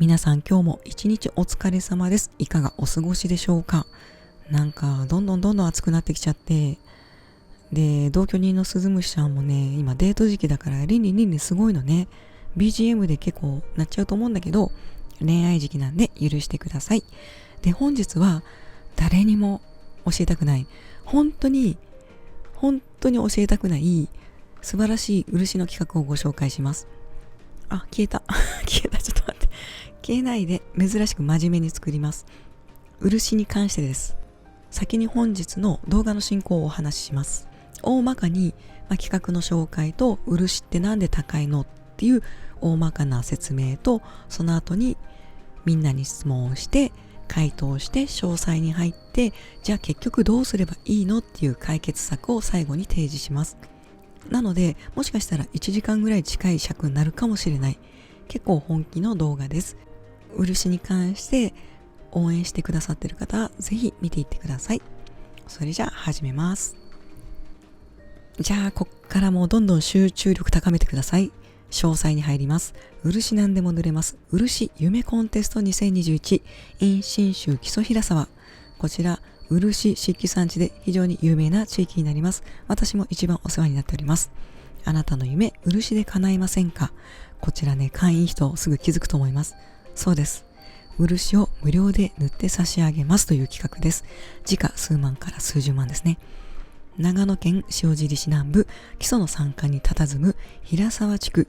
皆さん今日も一日お疲れ様です。いかがお過ごしでしょうか。なんかどんどん暑くなってきちゃって、で同居人のスズムシちゃんもね、今デート時期だからリンリンすごいのね。 BGM で結構なっちゃうと思うんだけど、恋愛時期なんで許してください。で本日は誰にも教えたくない、本当に教えたくない素晴らしい漆の企画をご紹介します。あ、消えた消えた、ちょっと待って、消えないで、珍しく真面目に作ります。漆に関してです。先に本日の動画の進行をお話しします。大まかに、企画の紹介と、漆ってなんで高いのっていう大まかな説明と、その後にみんなに質問をして回答して詳細に入って、じゃあ結局どうすればいいのっていう解決策を最後に提示します。なのでもしかしたら1時間ぐらい近い尺になるかもしれない、結構本気の動画です。漆に関して応援してくださっている方はぜひ見ていってください。それじゃあ始めます。じゃあこっからもうどんどん集中力高めてください。詳細に入ります。漆なんでも塗れます漆夢コンテスト2021 in 信州木曽平沢。こちら漆漆器産地で非常に有名な地域になります。私も一番お世話になっております。あなたの夢漆で叶いませんか。こちらね、会員人すぐ気づくと思います。そうです、漆を無料で塗って差し上げますという企画です。時価数万から数十万ですね。長野県塩尻市南部木曽の山間に佇む平沢地区、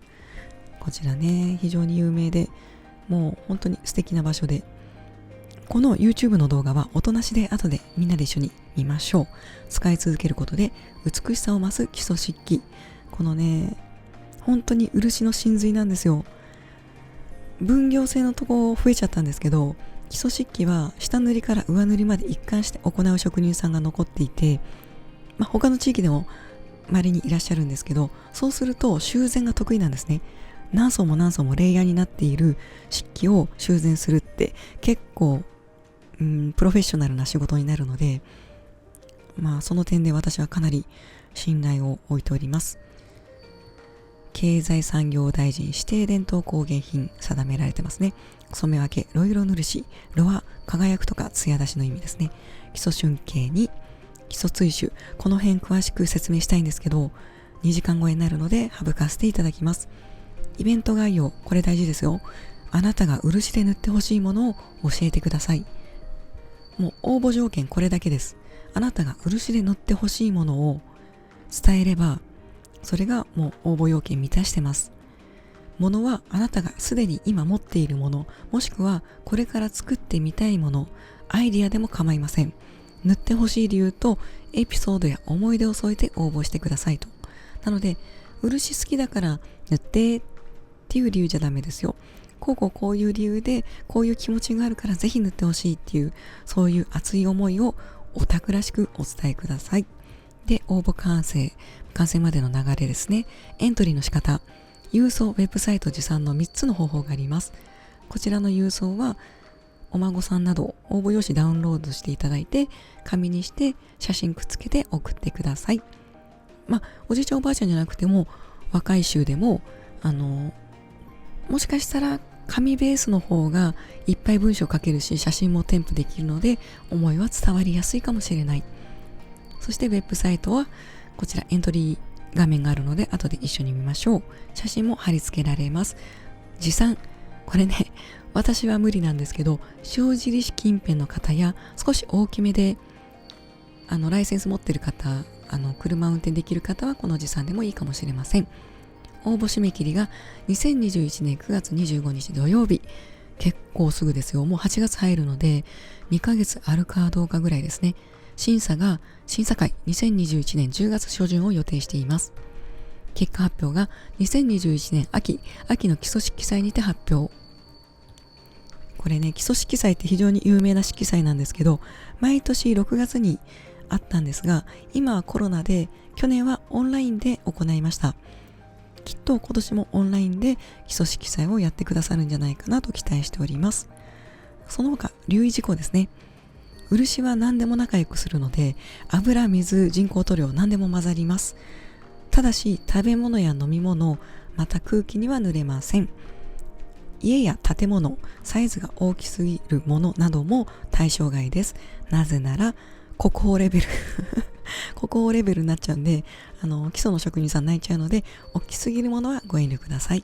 こちらね非常に有名で、もう本当に素敵な場所で、この YouTube の動画はおとなしで後でみんなで一緒に見ましょう。使い続けることで美しさを増す基礎漆器。このね本当に漆の真髄なんですよ。分業制のとこ増えちゃったんですけど、基礎漆器は下塗りから上塗りまで一貫して行う職人さんが残っていて、他の地域でも稀にいらっしゃるんですけど、そうすると修繕が得意なんですね。何層も何層もレイヤーになっている漆器を修繕するって結構プロフェッショナルな仕事になるので、その点で私はかなり信頼を置いております。経済産業大臣指定伝統工芸品定められてますね。染め分け、ろいろ塗るし、ろは輝くとか艶出しの意味ですね。基礎春景に基礎追種、この辺詳しく説明したいんですけど2時間超えになるので省かせていただきます。イベント概要、これ大事ですよ。あなたが漆で塗ってほしいものを教えてください。もう応募条件これだけです。あなたが漆で塗ってほしいものを伝えれば、それがもう応募要件満たしてます。ものはあなたがすでに今持っているもの、もしくはこれから作ってみたいもの、アイディアでも構いません。塗ってほしい理由とエピソードや思い出を添えて応募してくださいと。なので漆好きだから塗ってっていう理由じゃダメですよ。こういう理由でこういう気持ちがあるからぜひ塗ってほしいっていう、そういう熱い思いをオタクらしくお伝えください。で、応募完成までの流れですね。エントリーの仕方、郵送、ウェブサイト持参の3つの方法があります。こちらの郵送はお孫さんなど応募用紙ダウンロードしていただいて、紙にして写真くっつけて送ってください。おじいちゃんおばあちゃんじゃなくても若い衆でももしかしたら紙ベースの方がいっぱい文章書けるし写真も添付できるので思いは伝わりやすいかもしれない。そしてウェブサイトはこちらエントリー画面があるので後で一緒に見ましょう。写真も貼り付けられます。持参、これね私は無理なんですけど、塩尻市近辺の方や少し大きめでライセンス持ってる方、車運転できる方はこの持参でもいいかもしれません。応募締め切りが2021年9月25日土曜日。結構すぐですよ。もう8月入るので2ヶ月あるかどうかぐらいですね。審査会2021年10月初旬を予定しています。結果発表が2021年秋の基礎色彩にて発表。これね、基礎色彩って非常に有名な色彩なんですけど、毎年6月にあったんですが、今はコロナで去年はオンラインで行いました。きっと今年もオンラインで基礎色彩をやってくださるんじゃないかなと期待しております。その他留意事項ですね。漆は何でも仲良くするので、油、水、人工塗料何でも混ざります。ただし食べ物や飲み物、また空気には塗れません。家や建物、サイズが大きすぎるものなども対象外です。なぜなら国宝レベル国宝レベルになっちゃうんで、基礎の職人さん泣いちゃうので、大きすぎるものはご遠慮ください。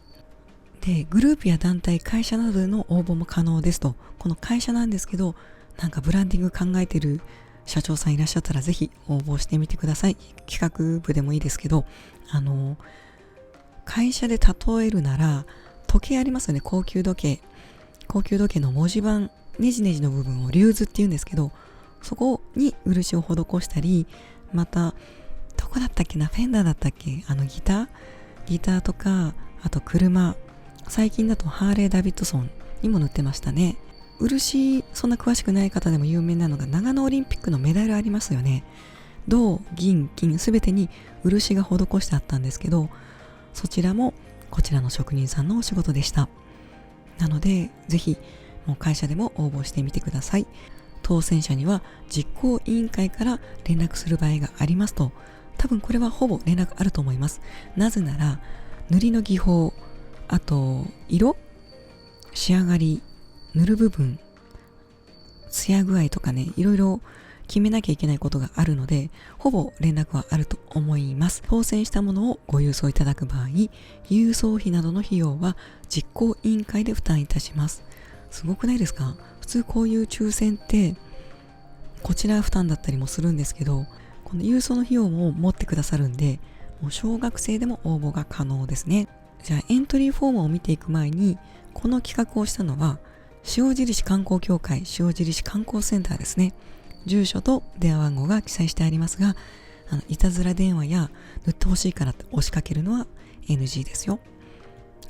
で、グループや団体、会社などでの応募も可能ですと。この会社なんですけど、なんかブランディング考えてる社長さんいらっしゃったらぜひ応募してみてください。企画部でもいいですけど、会社で例えるなら、時計ありますよね、高級時計。高級時計の文字盤、ネジネジの部分をリューズって言うんですけど、そこに漆を施したり、また、どこだったっけな、フェンダーだったっけ、ギターとか、あと車、最近だとハーレー・ダビッドソンにも塗ってましたね。漆、そんな詳しくない方でも有名なのが長野オリンピックのメダルありますよね。銅、銀、金、すべてに漆が施してあったんですけど、そちらもこちらの職人さんのお仕事でした。なので、ぜひ、もう会社でも応募してみてください。当選者には実行委員会から連絡する場合がありますと、多分これはほぼ連絡あると思います。なぜなら、塗りの技法、あと、色、仕上がり、塗る部分、艶具合とかね、いろいろ決めなきゃいけないことがあるので、ほぼ連絡はあると思います。当選したものをご郵送いただく場合、郵送費などの費用は実行委員会で負担いたします。すごくないですか？普通こういう抽選ってこちら負担だったりもするんですけど、この郵送の費用も持ってくださるんで、もう小学生でも応募が可能ですね。じゃあエントリーフォームを見ていく前に、この企画をしたのは塩印観光協会塩印観光センターですね。住所と電話番号が記載してありますが、いたずら電話や塗ってほしいからって押しかけるのは NG ですよ。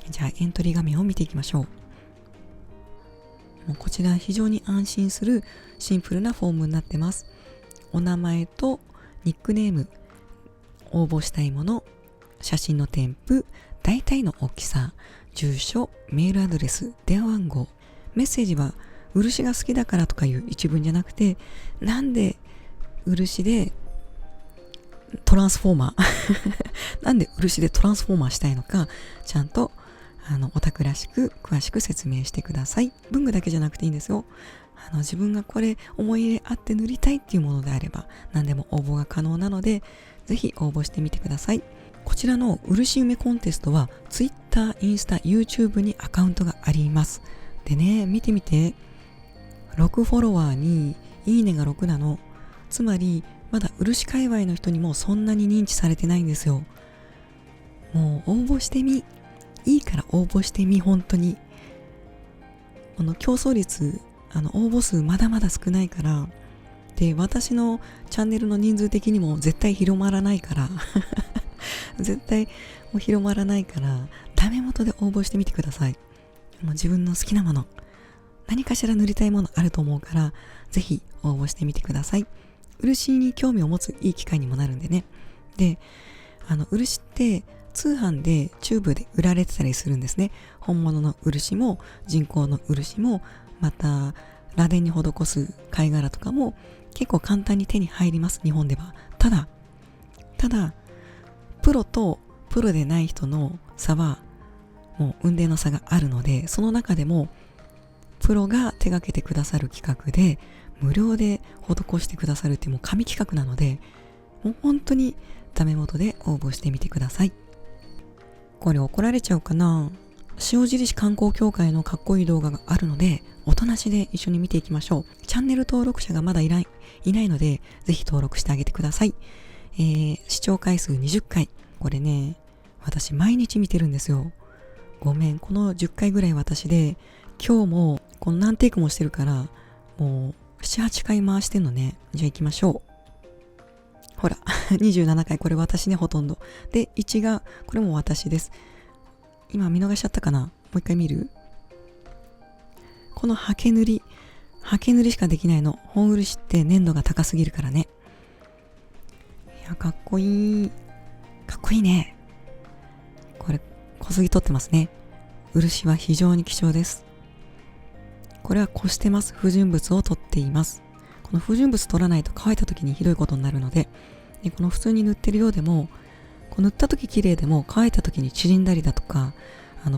じゃあエントリー画面を見ていきましょう。もうこちら非常に安心するシンプルなフォームになってます。お名前とニックネーム、応募したいもの、写真の添付、大体の大きさ、住所、メールアドレス、電話番号。メッセージは漆が好きだからとかいう一文じゃなくて、なんで漆でトランスフォーマーなんで漆でトランスフォーマーしたいのか、ちゃんとオタクらしく詳しく説明してください。文具だけじゃなくていいんですよ。自分がこれ思い入れあって塗りたいっていうものであれば何でも応募が可能なので、ぜひ応募してみてください。こちらの漆埋めコンテストは Twitter、インスタ、YouTube にアカウントがあります。でね、見てみて、6フォロワーにいいねが6なの。つまりまだ漆界隈の人にもそんなに認知されてないんですよ。もう応募してみ、いいから応募してみ。本当にこの競争率、応募数まだまだ少ないから、で私のチャンネルの人数的にも絶対広まらないから絶対もう広まらないから、ダメ元で応募してみてください。もう自分の好きなもの、何かしら塗りたいものあると思うから、ぜひ応募してみてください。漆に興味を持ついい機会にもなるんでね。で、漆って通販でチューブで売られてたりするんですね。本物の漆も人工の漆も、また螺鈿に施す貝殻とかも結構簡単に手に入ります、日本では。ただプロとプロでない人の差はもう雲泥の差があるので、その中でもプロが手掛けてくださる企画で無料で施してくださるっていうもう神企画なので、もう本当にダメ元で応募してみてください。これ怒られちゃうかな。塩印観光協会のかっこいい動画があるので、おとなしで一緒に見ていきましょう。チャンネル登録者がまだいないので、ぜひ登録してあげてください。視聴回数20回。これね、私毎日見てるんですよ。ごめん、この10回ぐらい私で、今日もこの何テイクもしてるから、もう7、8回回してんのね。じゃあ行きましょう。ほら、27回、これ私ね、ほとんど。で、1が、これも私です。今見逃しちゃったかな？もう一回見る？このハケ塗りしかできないの。本漆って粘度が高すぎるからね。いや、かっこいい。かっこいいね。これ、小杉取ってますね。漆は非常に貴重です。これはこしてます。不純物を取っています。この不純物取らないと乾いた時にひどいことになるので、この普通に塗ってるようでも、こう塗った時綺麗でも乾いた時に縮んだりだとか、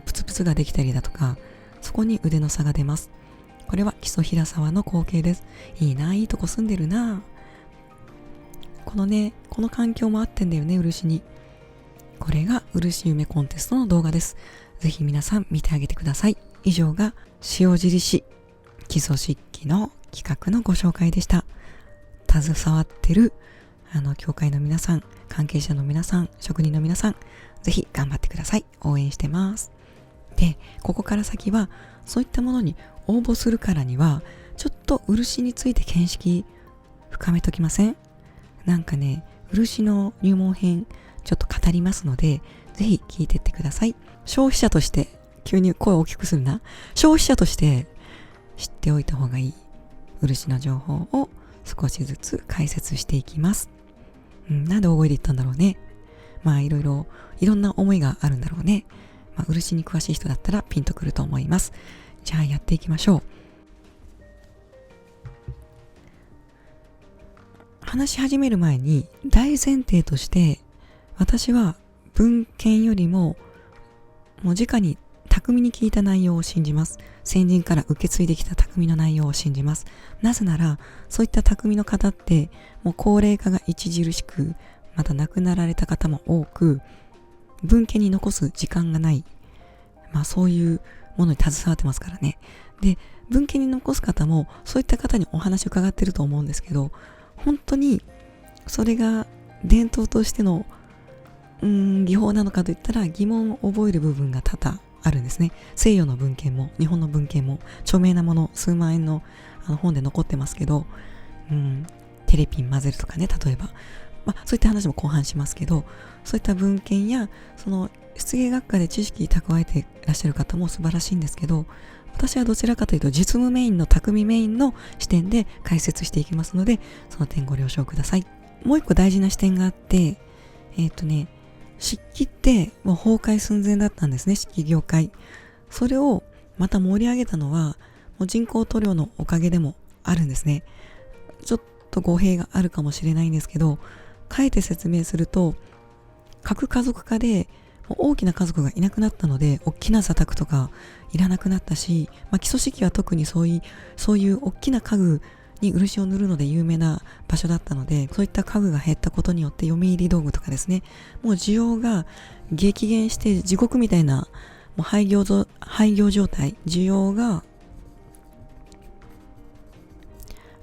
プツプツができたりだとか、そこに腕の差が出ます。これは木曽平沢の光景です。いいな、いいとこ住んでるな。この環境も合ってんだよね、漆に。これが漆夢コンテストの動画です。ぜひ皆さん見てあげてください。以上が塩印木曽漆器の企画のご紹介でした。携わってる協会の皆さん、関係者の皆さん、職人の皆さん、ぜひ頑張ってください。応援してます。で、ここから先はそういったものに応募するからにはちょっと漆について見識深めときません？なんかね、漆の入門編ちょっと語りますので、ぜひ聞いてってください。消費者として、急に声を大きくするな。消費者として知っておいた方がいい漆の情報を少しずつ解説していきます。なんで大声で言ったんだろうね。まあいろんな思いがあるんだろうね。漆に詳しい人だったらピンとくると思います。じゃあやっていきましょう。話し始める前に大前提として、私は文献よりももう直に巧に聞いた内容を信じます。先人から受け継いできた巧の内容を信じます。なぜなら、そういった巧の方ってもう高齢化が著しく、また亡くなられた方も多く、文献に残す時間がない、そういうものに携わってますからね。で、文献に残す方もそういった方にお話を伺ってると思うんですけど、本当にそれが伝統としての技法なのかといったら疑問を覚える部分が多々あるんですね。西洋の文献も日本の文献も著名なもの、数万円の本で残ってますけど、テレピン混ぜるとかね、例えば、そういった話も後半しますけど、そういった文献やその漆芸学科で知識蓄えていらっしゃる方も素晴らしいんですけど、私はどちらかというと実務メインの匠メインの視点で解説していきますので、その点ご了承ください。もう一個大事な視点があって、漆器ってもう崩壊寸前だったんですね、漆器業界。それをまた盛り上げたのはもう人工塗料のおかげでもあるんですね。ちょっと語弊があるかもしれないんですけど、あえて説明すると、核家族化で大きな家族がいなくなったので、大きな座卓とかいらなくなったし、基礎漆器は特にそういう大きな家具に漆を塗るので有名な場所だったので、そういった家具が減ったことによって読み入り道具とかですね、もう需要が激減して地獄みたいなもう廃業状態、需要が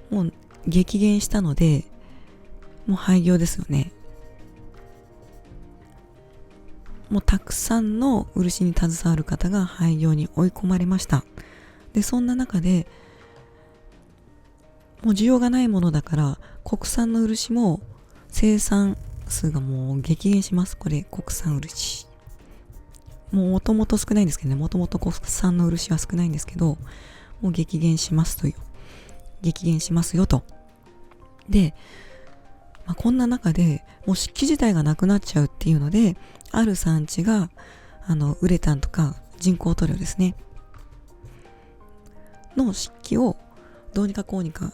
もう激減したので、もう廃業ですよね。もうたくさんの漆に携わる方が廃業に追い込まれました。で、そんな中でもう需要がないものだから国産の漆も生産数がもう激減します。これ国産漆。もともと少ないんですけどね、もともと国産の漆は少ないんですけど、もう激減しますよと。で、こんな中でもう漆器自体がなくなっちゃうっていうので、ある産地がウレタンとか人工塗料ですねの漆器をどうにかこうにか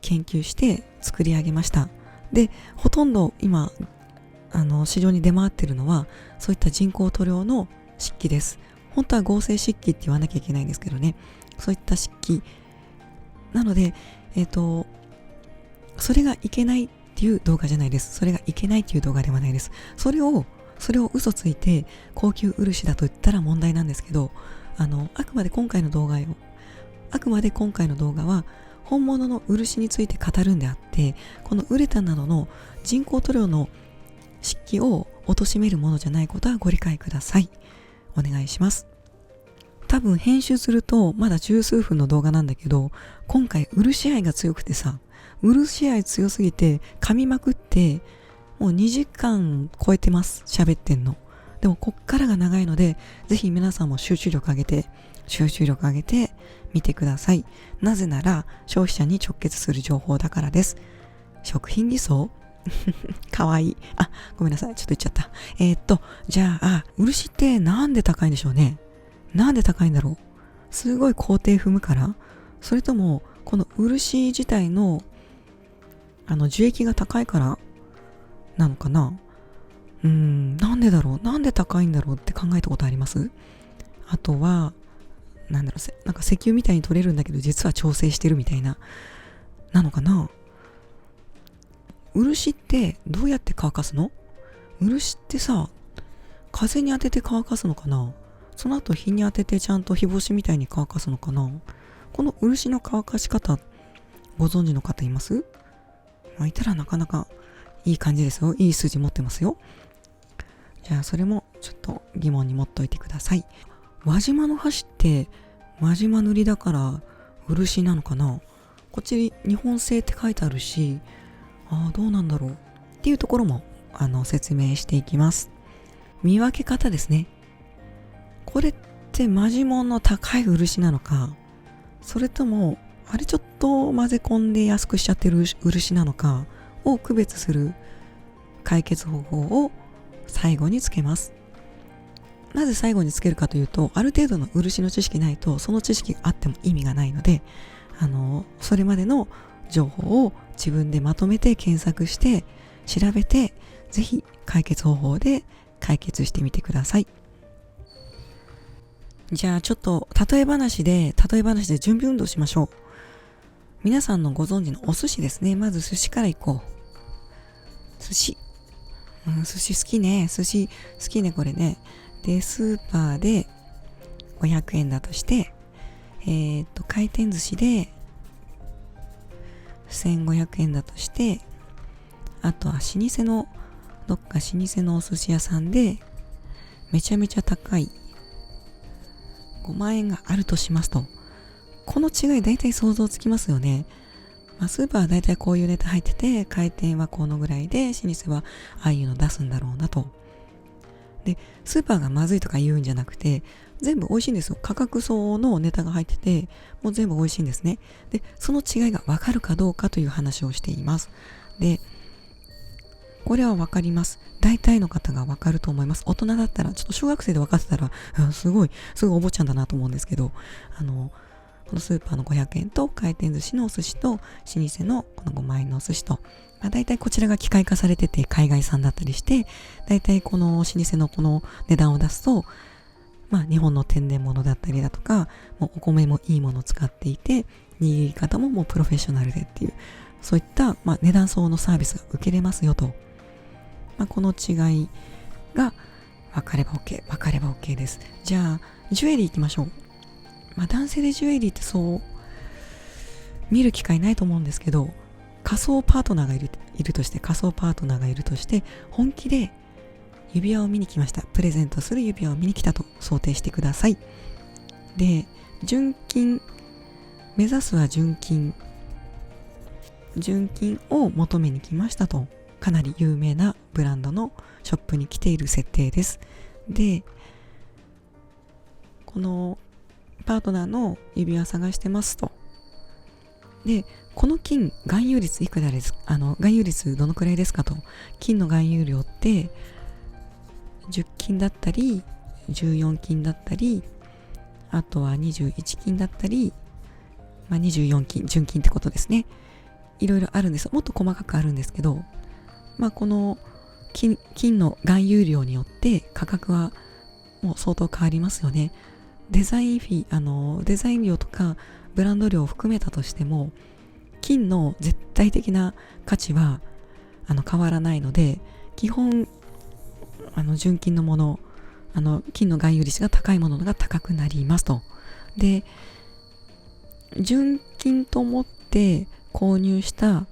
研究して作り上げました。で、ほとんど今市場に出回ってるのはそういった人工塗料の漆器です。本当は合成漆器って言わなきゃいけないんですけどね、そういった漆器なので、それがいけないっていう動画じゃないです。それがいけないっていう動画ではないです。それを嘘ついて高級漆だと言ったら問題なんですけど、あくまで今回の動画は本物の漆について語るんであって、このウレタンなどの人工塗料の漆器を貶めるものじゃないことはご理解ください。お願いします。多分編集するとまだ十数分の動画なんだけど、今回漆愛が強くてさ、漆愛強すぎて噛みまくって、もう2時間超えてます、喋ってんの。でもこっからが長いので、ぜひ皆さんも集中力上げて見てください。なぜなら消費者に直結する情報だからです。食品偽装かわいい。ごめんなさい、ちょっと言っちゃった。じゃあ漆ってなんで高いんでしょうね。なんで高いんだろう。すごい工程踏むから、それともこの漆自体の樹液が高いからなのかな。なんでだろう、なんで高いんだろうって考えたことあります？あとはなんだろう、なんか石油みたいに取れるんだけど実は調整してるみたいな、なのかな。漆ってどうやって乾かすの？漆ってさ、風に当てて乾かすのかな？その後日に当ててちゃんと日干しみたいに乾かすのかな？この漆の乾かし方ご存知の方います？いたらなかなかいい感じですよ。いい数字持ってますよ。じゃあそれもちょっと疑問に持っといてください。輪島の箸って輪島塗りだから漆なのかな？こっち日本製って書いてあるし、どうなんだろうっていうところも説明していきます。見分け方ですね。これってマジモンの高い漆なのか、それともあれちょっと混ぜ込んで安くしちゃってる漆なのかを区別する解決方法を最後につけます。なぜ最後につけるかというと、ある程度の漆の知識ないとその知識があっても意味がないので、それまでの情報を自分でまとめて検索して調べて、ぜひ解決方法で解決してみてください。じゃあちょっと例え話で準備運動しましょう。皆さんのご存知のお寿司ですね。まず寿司からいこう。寿司、寿司好きね。寿司好きね、これね。で、スーパーで500円だとして、回転寿司で1500円だとして、あとはどっか老舗のお寿司屋さんでめちゃめちゃ高い5万円があるとしますと、この違い大体想像つきますよね。スーパーは大体こういうネタ入ってて、回転はこのぐらいで、老舗はああいうの出すんだろうなと。で、スーパーがまずいとか言うんじゃなくて、全部美味しいんですよ。価格相応のネタが入ってて、もう全部美味しいんですね。で、その違いがわかるかどうかという話をしています。で、これはわかります。大体の方がわかると思います。大人だったら、ちょっと小学生で分かってたら、すごいお坊ちゃんだなと思うんですけど、このスーパーの500円と回転寿司のお寿司と老舗のこの5万円のお寿司と、大体こちらが機械化されてて海外産だったりして、大体この老舗のこの値段を出すと、日本の天然物だったりだとか、もうお米もいいものを使っていて、握り方ももうプロフェッショナルでっていう、そういった、値段相応のサービスが受けれますよと。この違いが分かれば OK です。じゃあ、ジュエリー行きましょう。男性でジュエリーってそう見る機会ないと思うんですけど、仮想パートナーがいるとして本気で指輪を見に来ました。プレゼントする指輪を見に来たと想定してください。で、目指すは純金を求めに来ましたと。かなり有名なブランドのショップに来ている設定です。で、このパートナーの指輪探してますと。で、この金、含有率いくらです？含有率どのくらいですかと。金の含有量って、10金だったり、14金だったり、あとは21金だったり、24金、純金ってことですね。いろいろあるんです。もっと細かくあるんですけど、この金の含有量によって価格はもう相当変わりますよね。デザイン料とかブランド料を含めたとしても、金の絶対的な価値は変わらないので、基本純金のもの、金の含有率が高いものが高くなりますと。で、純金と思って購入した、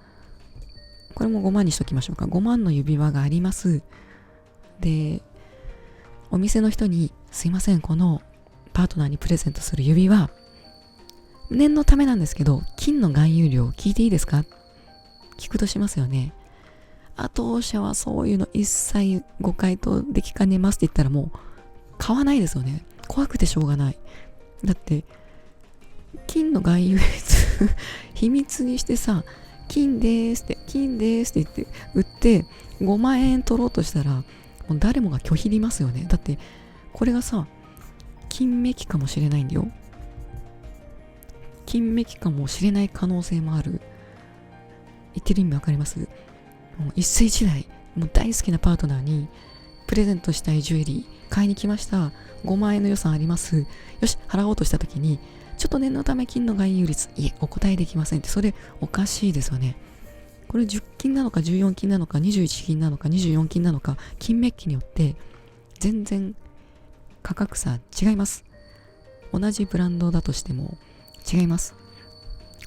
これも5万にしときましょうか。5万の指輪があります。で、お店の人に、すいません、このパートナーにプレゼントする指輪、念のためなんですけど、金の含有量聞いていいですか？聞くとしますよね。当社はそういうの一切ご回答できかねますって言ったらもう買わないですよね。怖くてしょうがない。だって金の含有率秘密にしてさ、金ですって言って売って5万円取ろうとしたら、もう誰もが拒否りますよね。だってこれがさ、金メッキかもしれないんだよ。金メッキかもしれない可能性もある。言ってる意味わかります？もう一世一代、もう大好きなパートナーにプレゼントしたいジュエリー買いに来ました。5万円の予算あります。よし、払おうとした時に、ちょっと念のため金の含有率、いえ、お答えできませんって、それおかしいですよね。これ10金なのか14金なのか21金なのか24金なのか、金メッキによって全然価格差違います。同じブランドだとしても違います。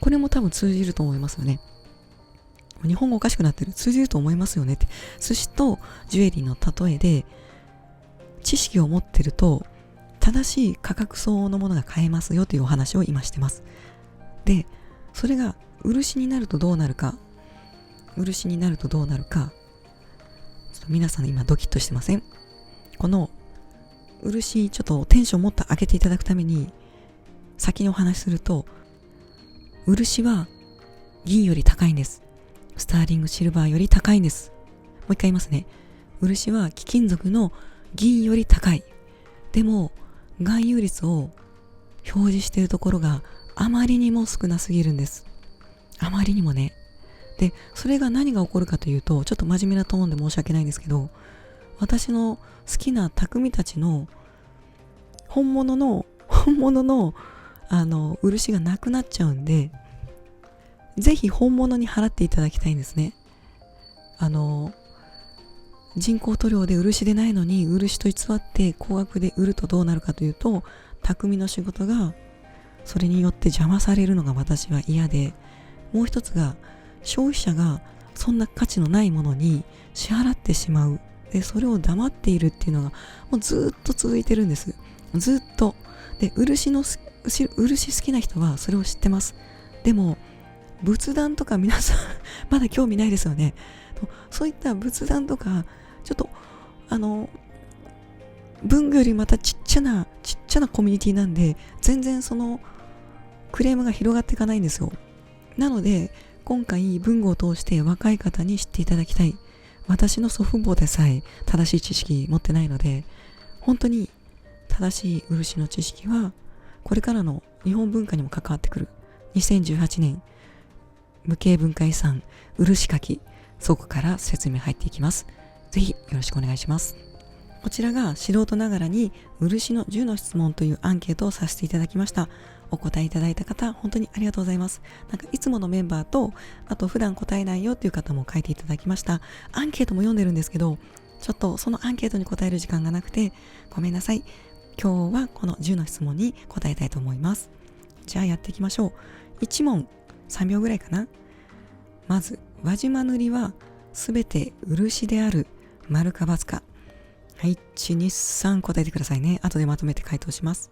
これも多分通じると思いますよね。日本語おかしくなってる。通じると思いますよねって。寿司とジュエリーの例えで、知識を持ってると正しい価格相応のものが買えますよというお話を今してます。で、それが漆になるとどうなるか、漆になるとどうなるか、ちょっと皆さん今ドキッとしてません？この漆、ちょっとテンションもっと上げていただくために先にお話しすると、漆は銀より高いんです。スターリングシルバーより高いんです。もう一回言いますね。漆は貴金属の銀より高い。でも含有率を表示しているところがあまりにも少なすぎるんです。あまりにもね。で、それが何が起こるかというと、ちょっと真面目なトーンで申し訳ないんですけど、私の好きな匠たちの本物の漆がなくなっちゃうんで、ぜひ本物に払っていただきたいんですね。人工塗料で漆でないのに漆と偽って高額で売るとどうなるかというと、匠の仕事がそれによって邪魔されるのが私は嫌で、もう一つが消費者がそんな価値のないものに支払ってしまう。で、それを黙っているっていうのがもうずっと続いてるんです。ずっと。で、漆好きな人はそれを知ってます。でも仏壇とか皆さんまだ興味ないですよね。そういった仏壇とかちょっと文具よりまたちっちゃなコミュニティなんで、全然そのクレームが広がっていかないんですよ。なので今回文具を通して若い方に知っていただきたい。私の祖父母でさえ正しい知識持ってないので、本当に正しい漆の知識はこれからの日本文化にも関わってくる。2018年無形文化遺産漆かき、そこから説明入っていきます。ぜひよろしくお願いします。こちらが素人ながらに漆の10の質問というアンケートをさせていただきました。お答えいただいた方、本当にありがとうございます。なんかいつものメンバーと、あと普段答えないよっていう方も書いていただきました。アンケートも読んでるんですけど、ちょっとそのアンケートに答える時間がなくてごめんなさい。今日はこの10の質問に答えたいと思います。じゃあやっていきましょう。1問3秒ぐらいかな。まず、輪島塗はすべて漆である、丸か×か。はい、1、2、3答えてくださいね。後でまとめて回答します。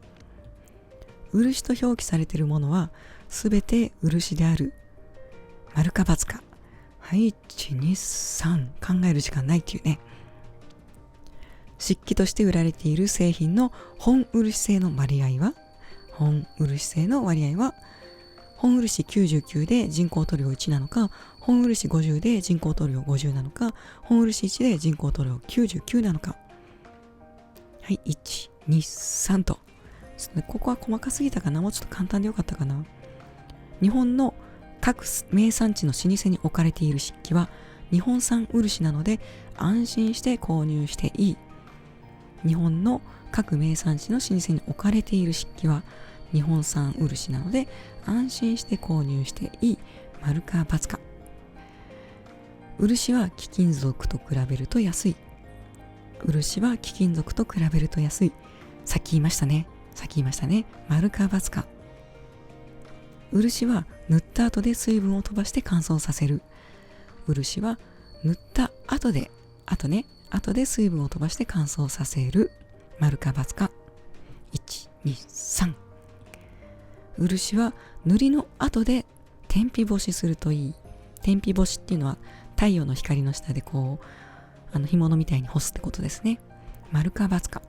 漆と表記されているものはすべて漆である、丸か×か。はい、1、2、3考える時間ないっていうね。漆器として売られている製品の本漆製の割合は、本漆99で人工塗料1なのか、本漆50で人工塗料50なのか、本漆1で人工塗料99なのか。はい、1、2、3と。ちょっとね、ここは細かすぎたかな。もうちょっと簡単でよかったかな。日本の各名産地の老舗に置かれている漆器は日本産漆なので安心して購入していい。日本の各名産地の老舗に置かれている漆器は日本産漆なので安心して購入していい。丸か×か。漆は貴金属と比べると安い。漆は貴金属と比べると安い。さっき言いましたね。丸か×か。漆は塗った後で水分を飛ばして乾燥させる。漆は塗った後で水分を飛ばして乾燥させる。丸か×か。1、2、3。漆は塗りの後で天日干しするといい。天日干しっていうのは太陽の光の下でこう干物みたいに干すってことですね。丸か×か。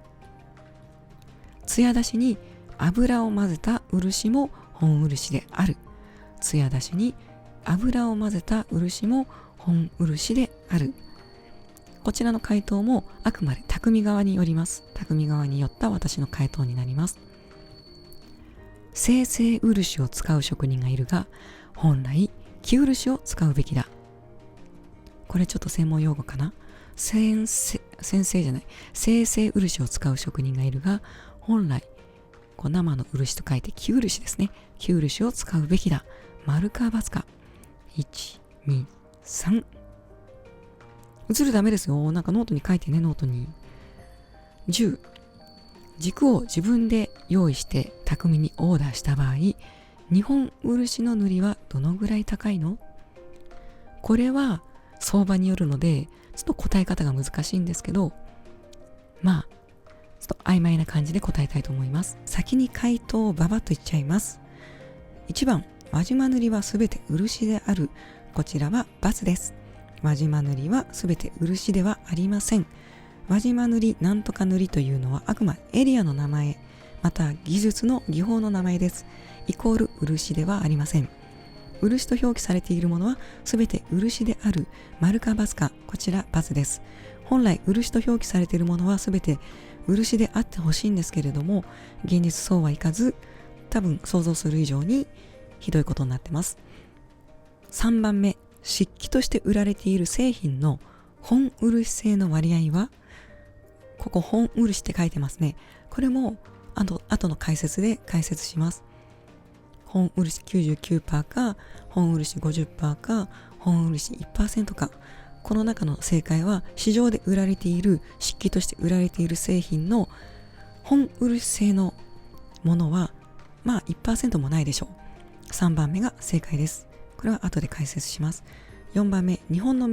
艶出しに油を混ぜた漆も本漆である。艶出しに油を混ぜた漆も本漆である。こちらの回答もあくまで匠側によります。匠側によった私の回答になります。精製漆を使う職人がいるが、本来木漆を使うべきだ。これちょっと専門用語かな。先生じゃない、精製漆を使う職人がいるが、本来、生の漆と書いて生漆ですね。生漆を使うべきだ。丸か×か。1、2、3。映るダメですよ。なんかノートに書いてね、ノートに。10、軸を自分で用意して匠にオーダーした場合、日本漆の塗りはどのぐらい高いの？これは相場によるので、ちょっと答え方が難しいんですけど、ちょっと曖昧な感じで答えたいと思います。先に回答をババッと言っちゃいます。1番、輪島塗はすべて漆である。こちらは×です。輪島塗はすべて漆ではありません。輪島塗なんとか塗というのはあくまでエリアの名前、また技術の技法の名前です。イコール漆ではありません。漆と表記されているものはすべて漆である。丸か×か、こちら×です。本来漆と表記されているものはすべて漆であってほしいんですけれども、現実そうはいかず、多分想像する以上にひどいことになってます。3番目、漆器として売られている製品の本漆製の割合は、ここ本漆って書いてますね。これも後の解説で解説します。本漆 99% か、本漆 50% か、本漆 1% か。この中の正解は、市場で売られている、漆器として売られている製品の本漆製のものは、1% もないでしょう。3番目が正解です。これは後で解説します。4番目、日本の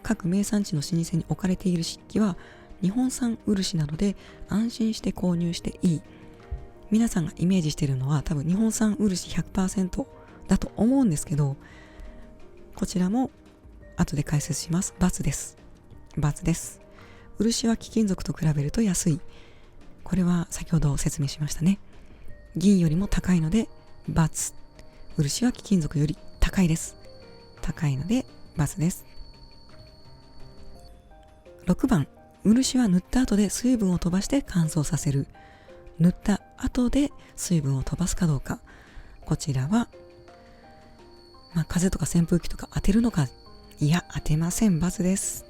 各名産地の老舗に置かれている漆器は日本産漆なので安心して購入していい。皆さんがイメージしているのは多分日本産漆 100% だと思うんですけど、こちらも後で解説します。×です。×です。漆は貴金属と比べると安い。これは先ほど説明しましたね。銀よりも高いので×。漆は貴金属より高いです。高いので×です。6番、漆は塗った後で水分を飛ばして乾燥させる。塗った後で水分を飛ばすかどうか。こちらは、風とか扇風機とか当てるのか。いや、当てません。×です。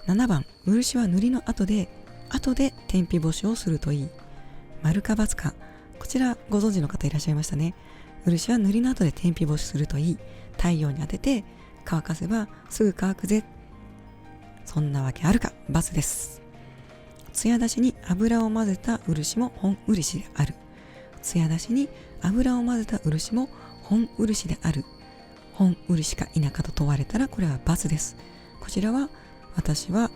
7番、漆は塗りの後で天日干しをするといい。丸か×か。こちらご存知の方いらっしゃいましたね。漆は塗りの後で天日干しするといい。太陽に当てて乾かせばすぐ乾くぜ。そんなわけあるか。×です。艶出しに油を混ぜた漆も本漆である。艶出しに油を混ぜた漆も本漆である。本漆か否かと問われたらこれは×です。こちらは私は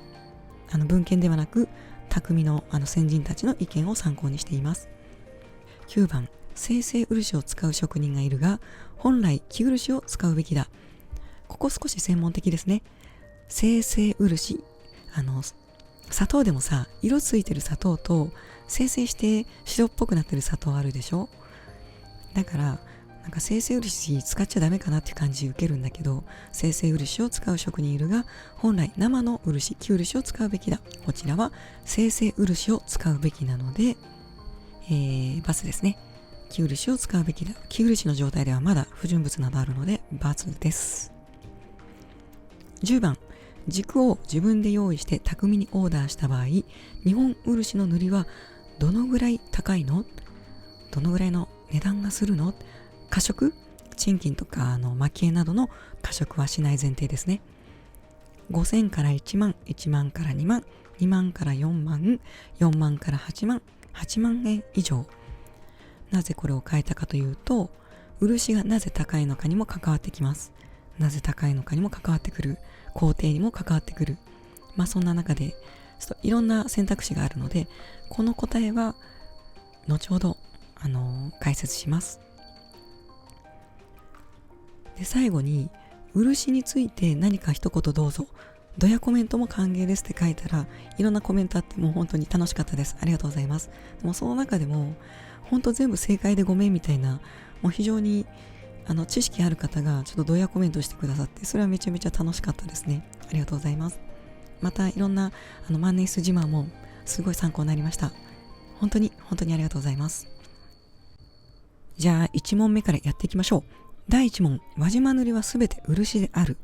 文献ではなく匠の先人たちの意見を参考にしています。9番、精製漆を使う職人がいるが本来生漆を使うべきだ。ここ少し専門的ですね。精製漆、砂糖でもさ、色ついてる砂糖と精製して白っぽくなってる砂糖あるでしょ。だから精製漆使っちゃダメかなっていう感じ受けるんだけど、精製漆を使う職人いるが本来生の漆、生漆を使うべきだ。こちらは精製漆を使うべきなので、×ですね。生漆を使うべきだ。生漆の状態ではまだ不純物などあるので×です。10番、軸を自分で用意して匠にオーダーした場合、日本漆の塗りはどのぐらい高いの？どのぐらいの値段がするの？過色？賃金とか蒔絵などの過色はしない前提ですね。5000から1万、1万から2万、2万から4万、4万から8万、8万円以上。なぜこれを変えたかというと、漆がなぜ高いのかにも関わってきます。なぜ高いのかにも関わってくる。工程にも関わってくる。そんな中でちょっといろんな選択肢があるので、この答えは後ほど解説します。で、最後に漆について何か一言どうぞ。ドヤコメントも歓迎ですって書いたら、いろんなコメントあってもう本当に楽しかったです。ありがとうございます。でもその中でも本当全部正解でごめんみたいな、もう非常に知識ある方がちょっとドヤコメントしてくださって、それはめちゃめちゃ楽しかったですね。ありがとうございます。またいろんな万年筆自慢もすごい参考になりました。本当にありがとうございます。じゃあ1問目からやっていきましょう。第1問、輪島塗はすべて漆である。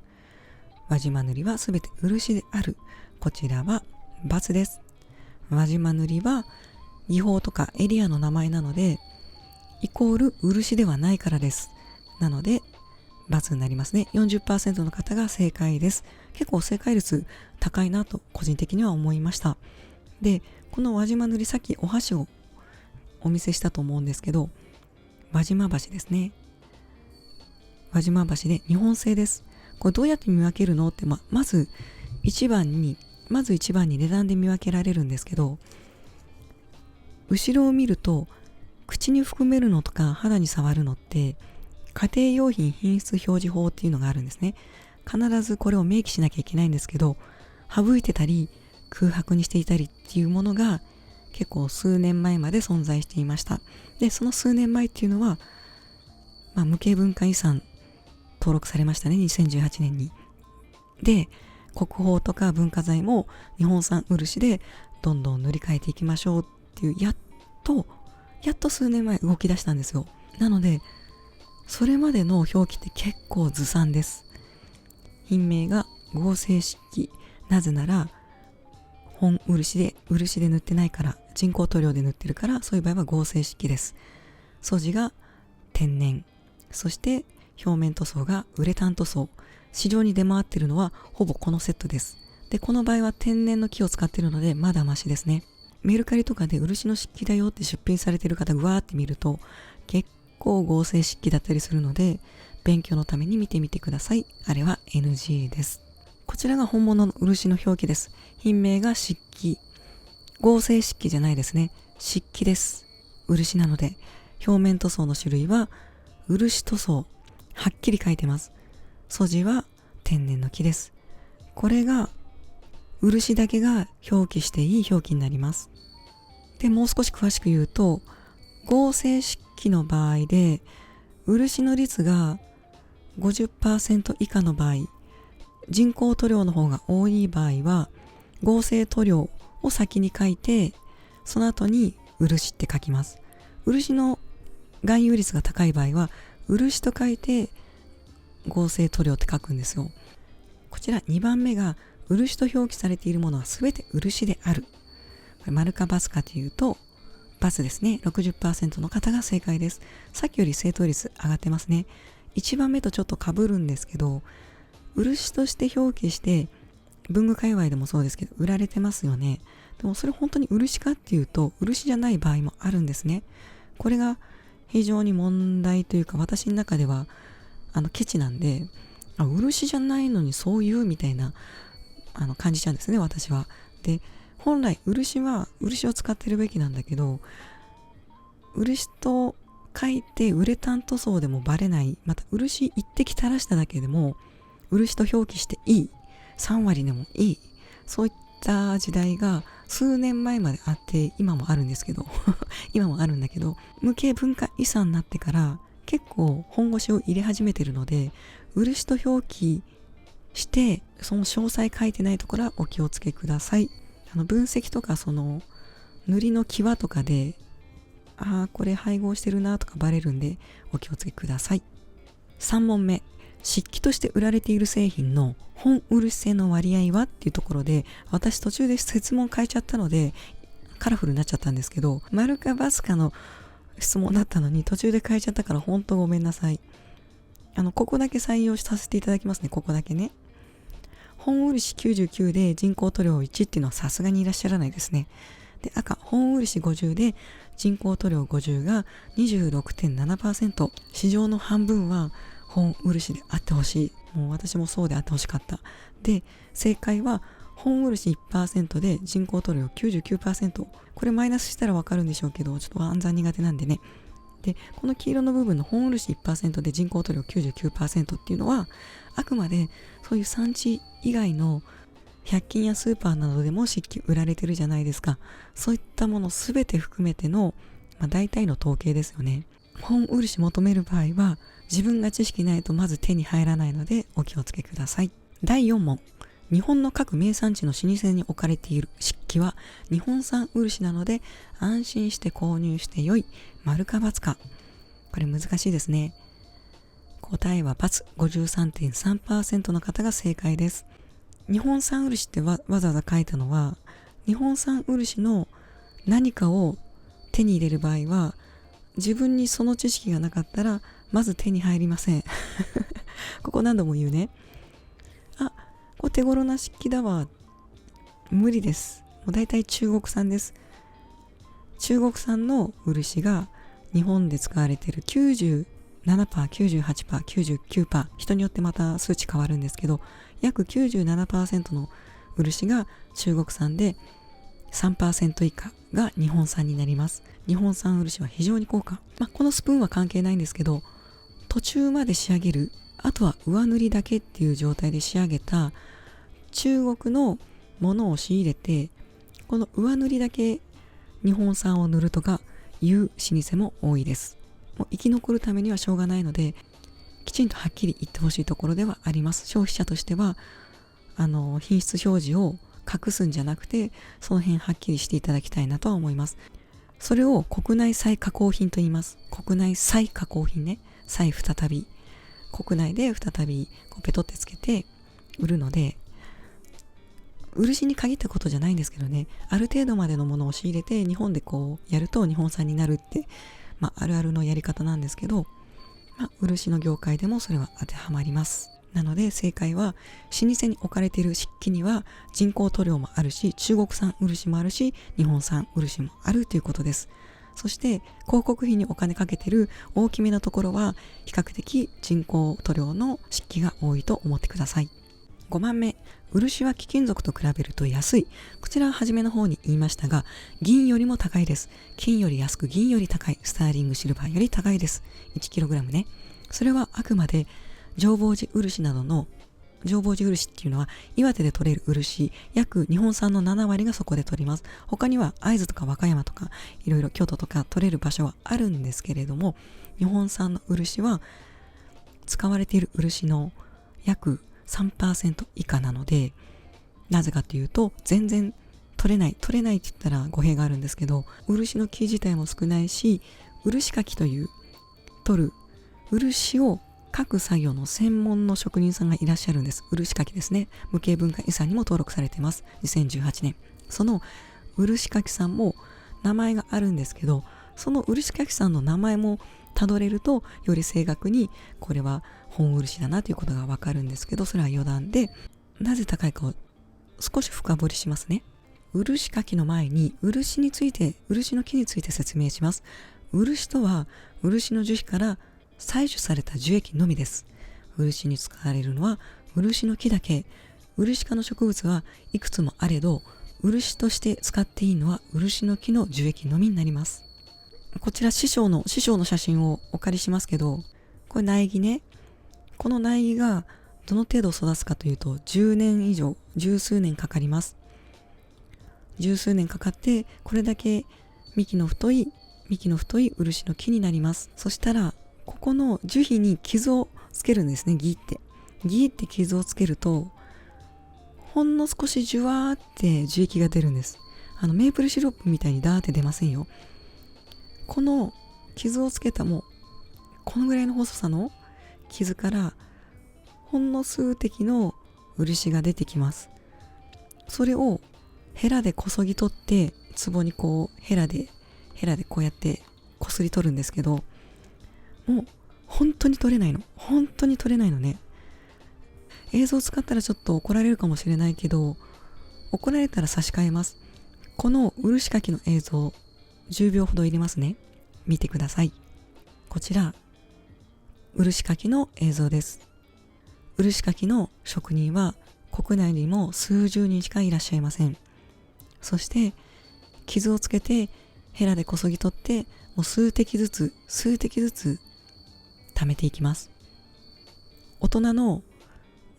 輪島塗はすべて漆である。こちらは×です。輪島塗は技法とかエリアの名前なので、イコール漆ではないからです。なので、×になりますね。40% の方が正解です。結構正解率高いなと個人的には思いました。で、この輪島塗、さっきお箸をお見せしたと思うんですけど、輪島箸ですね。輪島箸で日本製です。これどうやって見分けるのって、まず一番に値段で見分けられるんですけど、後ろを見ると口に含めるのとか肌に触るのって家庭用品品質表示法っていうのがあるんですね。必ずこれを明記しなきゃいけないんですけど、省いてたり空白にしていたりっていうものが結構数年前まで存在していました。で、その数年前っていうのは、無形文化遺産登録されましたね、2018年に。で、国宝とか文化財も日本産漆でどんどん塗り替えていきましょうっていう、やっと数年前動き出したんですよ。なので、それまでの表記って結構ずさんです。品名が合成漆器。なぜなら、本漆で塗ってないから、人工塗料で塗ってるから、そういう場合は合成漆器です。素地が天然。そして表面塗装がウレタン塗装。市場に出回ってるのはほぼこのセットです。で、この場合は天然の木を使ってるのでまだマシですね。メルカリとかで漆の漆器だよって出品されてる方ぐわーって見ると結構合成漆器だったりするので、勉強のために見てみてください。あれは NG です。こちらが本物の漆の表記です。品名が漆器。合成漆器じゃないですね。漆器です。漆なので、表面塗装の種類は漆塗装。はっきり書いてます。素地は天然の木です。これが漆だけが表記していい表記になります。で、もう少し詳しく言うと、合成漆器の場合で漆の率が 50% 以下の場合、人工塗料の方が多い場合は合成塗料を先に書いて、その後に漆って書きます。漆の含有率が高い場合は漆と書いて合成塗料って書くんですよ。こちら2番目が漆と表記されているものは全て漆である。これ丸か×かというと×ですね。 60% の方が正解です。さっきより正答率上がってますね。1番目とちょっと被るんですけど、漆として表記して文具界隈でもそうですけど売られてますよね。でもそれ本当に漆かっていうと漆じゃない場合もあるんですね。これが非常に問題というか、私の中ではケチなんで、漆じゃないのにそういうみたいな感じちゃうんですね、私は。で、本来漆は漆を使ってるべきなんだけど、漆と書いてウレタン塗装でもバレない、また漆一滴垂らしただけでも漆と表記していい、3割でもいい、そういった時代が数年前まであって、今もあるんですけど今もあるんだけど、無形文化遺産になってから結構本腰を入れ始めてるので、漆と表記してその詳細書いてないところはお気をつけください。分析とかその塗りの際とかで、これ配合してるなとかバレるんでお気をつけください。3問目、漆器として売られている製品の本漆製の割合はっていうところで、私途中で設問変えちゃったのでカラフルになっちゃったんですけど、丸か×かの質問だったのに途中で変えちゃったから本当ごめんなさい。ここだけ採用させていただきますね。ここだけね。本漆99で人工塗料1っていうのはさすがにいらっしゃらないですね。で、赤、本漆50で人工塗料50が 26.7%。市場の半分は本漆であってほしい。もう私もそうであってほしかった。で、正解は本漆 1% で人工塗料 99%。これマイナスしたらわかるんでしょうけど、ちょっと暗算苦手なんでね。で、この黄色の部分の本漆 1% で人工塗料 99% っていうのは、あくまでそういう産地以外の100均やスーパーなどでも漆器売られてるじゃないですか。そういったものすべて含めての、大体の統計ですよね。本漆求める場合は、自分が知識ないとまず手に入らないのでお気をつけください。第4問。日本の各名産地の老舗に置かれている漆器は日本産漆なので安心して購入してよい。丸か×か。これ難しいですね。答えは×、53.3% の方が正解です。日本産漆ってわざわざ書いたのは、日本産漆の何かを手に入れる場合は、自分にその知識がなかったらまず手に入りません。ここ何度も言うね。これ手頃な漆器だわ。無理です。もう大体中国産です。中国産の漆が日本で使われている 97%、98%、99%、人によってまた数値変わるんですけど、約 97% の漆が中国産で、3% 以下が日本産になります。日本産漆は非常に高価。このスプーンは関係ないんですけど、途中まで仕上げる、あとは上塗りだけっていう状態で仕上げた中国のものを仕入れて、この上塗りだけ日本産を塗るとかいう老舗も多いです。もう生き残るためにはしょうがないので、きちんとはっきり言ってほしいところではあります。消費者としては品質表示を隠すんじゃなくて、その辺はっきりしていただきたいなとは思います。それを国内再加工品と言います。国内再加工品ね。再び国内で再びペトってつけて売るので、漆に限ったことじゃないんですけどね、ある程度までのものを仕入れて日本でやると日本産になるって、あるあるのやり方なんですけど、漆の業界でもそれは当てはまります。なので正解は、老舗に置かれている漆器には人工塗料もあるし、中国産漆もあるし、日本産漆もあるということです。そして広告費にお金かけてる大きめなところは比較的人工塗料の漆器が多いと思ってください。5番目、漆は貴金属と比べると安い。こちらは初めの方に言いましたが、銀よりも高いです。金より安く、銀より高い。スターリングシルバーより高いです。1kg ね。それはあくまで浄法寺漆などの、浄法寺漆っていうのは岩手で取れる漆、約日本産の7割がそこで取ります。他には会津とか和歌山とかいろいろ京都とか取れる場所はあるんですけれども、日本産の漆は使われている漆の約3% 以下なので、なぜかというと全然取れないって言ったら語弊があるんですけど、漆の木自体も少ないし、漆かきという取る漆を書く作業の専門の職人さんがいらっしゃるんです。漆かきですね。無形文化遺産にも登録されています。2018年。その漆かきさんも名前があるんですけど、その漆かきさんの名前もたどれるとより正確にこれは本漆だなということがわかるんですけど、それは余談で、なぜ高いかを少し深掘りしますね。漆かきの前に漆の木について説明します。漆とは漆の樹皮から採取された樹液のみです。漆に使われるのは漆の木だけ。漆科の植物はいくつもあれど、漆として使っていいのは漆の木の樹液のみになります。こちら師匠の写真をお借りしますけど、これ苗木ね。この苗木がどの程度育つかというと、10年以上、十数年かかります。十数年かかって、これだけ幹の太い漆の木になります。そしたら、ここの樹皮に傷をつけるんですね。ギーって傷をつけると、ほんの少しジュワーって樹液が出るんです。メープルシロップみたいにダーって出ませんよ。この傷をつけたこのぐらいの細さの傷からほんの数滴の漆が出てきます。それをヘラでこそぎ取って、壺にヘラでこうやってこすり取るんですけど、もう本当に取れないのね。映像を使ったらちょっと怒られるかもしれないけど、怒られたら差し替えます。この漆かきの映像10秒ほど入れますね。見てください。こちら漆かきの映像です。漆かきの職人は国内にも数十人しかいらっしゃいません。そして傷をつけてヘラでこそぎ取って、もう数滴ずつ溜めていきます。大人の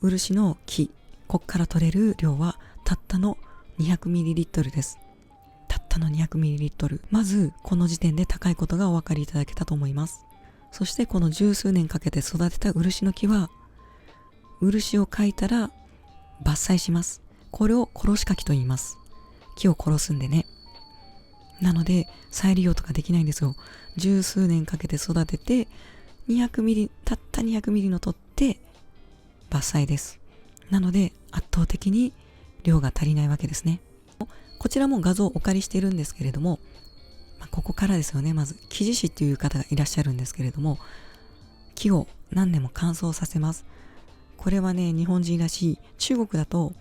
漆の木、こっから取れる量はたったの 200ml です。たったの 200ml。まずこの時点で高いことがお分かりいただけたと思います。そしてこの十数年かけて育てた漆の木は、漆をかいたら伐採します。これを殺しかきと言います。木を殺すんでね。なので再利用とかできないんですよ。十数年かけて育てて、200ミリ、たった200ミリの取って伐採です。なので圧倒的に量が足りないわけですね。こちらも画像をお借りしているんですけれども、ここからですよね。まず木地師っていう方がいらっしゃるんですけれども、木を何年も乾燥させます。これはね、日本人らしい。中国だと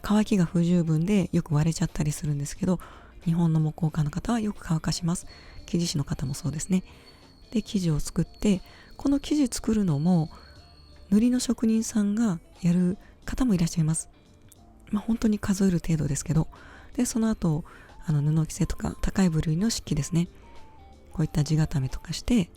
乾きが不十分でよく割れちゃったりするんですけど、日本の木工家の方はよく乾かします。木地師の方もそうですね。で、生地を作って、この生地作るのも塗りの職人さんがやる方もいらっしゃいます。本当に数える程度ですけど、でその後布着せとか高い部類の漆器ですね、こういった地固めとかして、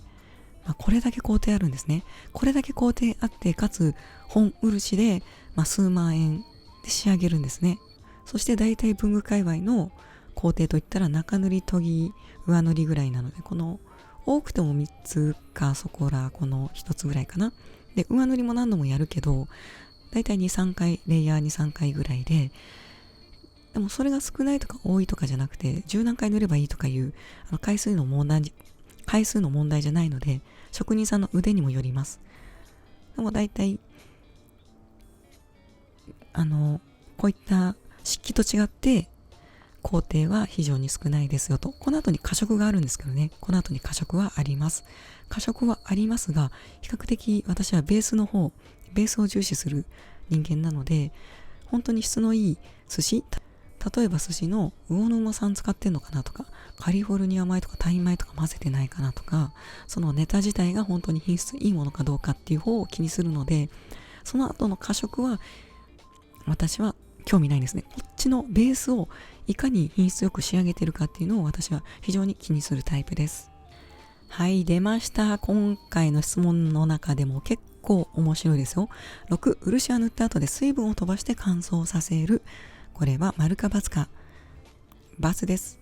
これだけ工程あるんですね。これだけ工程あって、かつ本漆で、数万円で仕上げるんですね。そして大体文具界隈の工程といったら中塗り、研ぎ、上塗りぐらいなので、この多くても3つかそこらこの1つぐらいかな。で上塗りも何度もやるけど、大体2、3回レイヤー2、3回ぐらいで、でもそれが少ないとか多いとかじゃなくて、10何回塗ればいいとかいう回数の問題じゃないので、職人さんの腕にもよります。でも大体こういった漆器と違って工程は非常に少ないですよと。この後に過色があるんですけどね、この後に過色はあります。過色はありますが、比較的私はベースを重視する人間なので、本当に質のいい寿司、例えば寿司の魚沼産使ってんのかなとか、カリフォルニア米とかタイ米とか混ぜてないかなとか、そのネタ自体が本当に品質いいものかどうかっていう方を気にするので、その後の過色は私は興味ないんですね。こっちのベースをいかに品質よく仕上げてるかっていうのを私は非常に気にするタイプです。はい、出ました。今回の質問の中でも結構面白いですよ。6、漆は塗った後で水分を飛ばして乾燥させる。これは丸か×か。×です。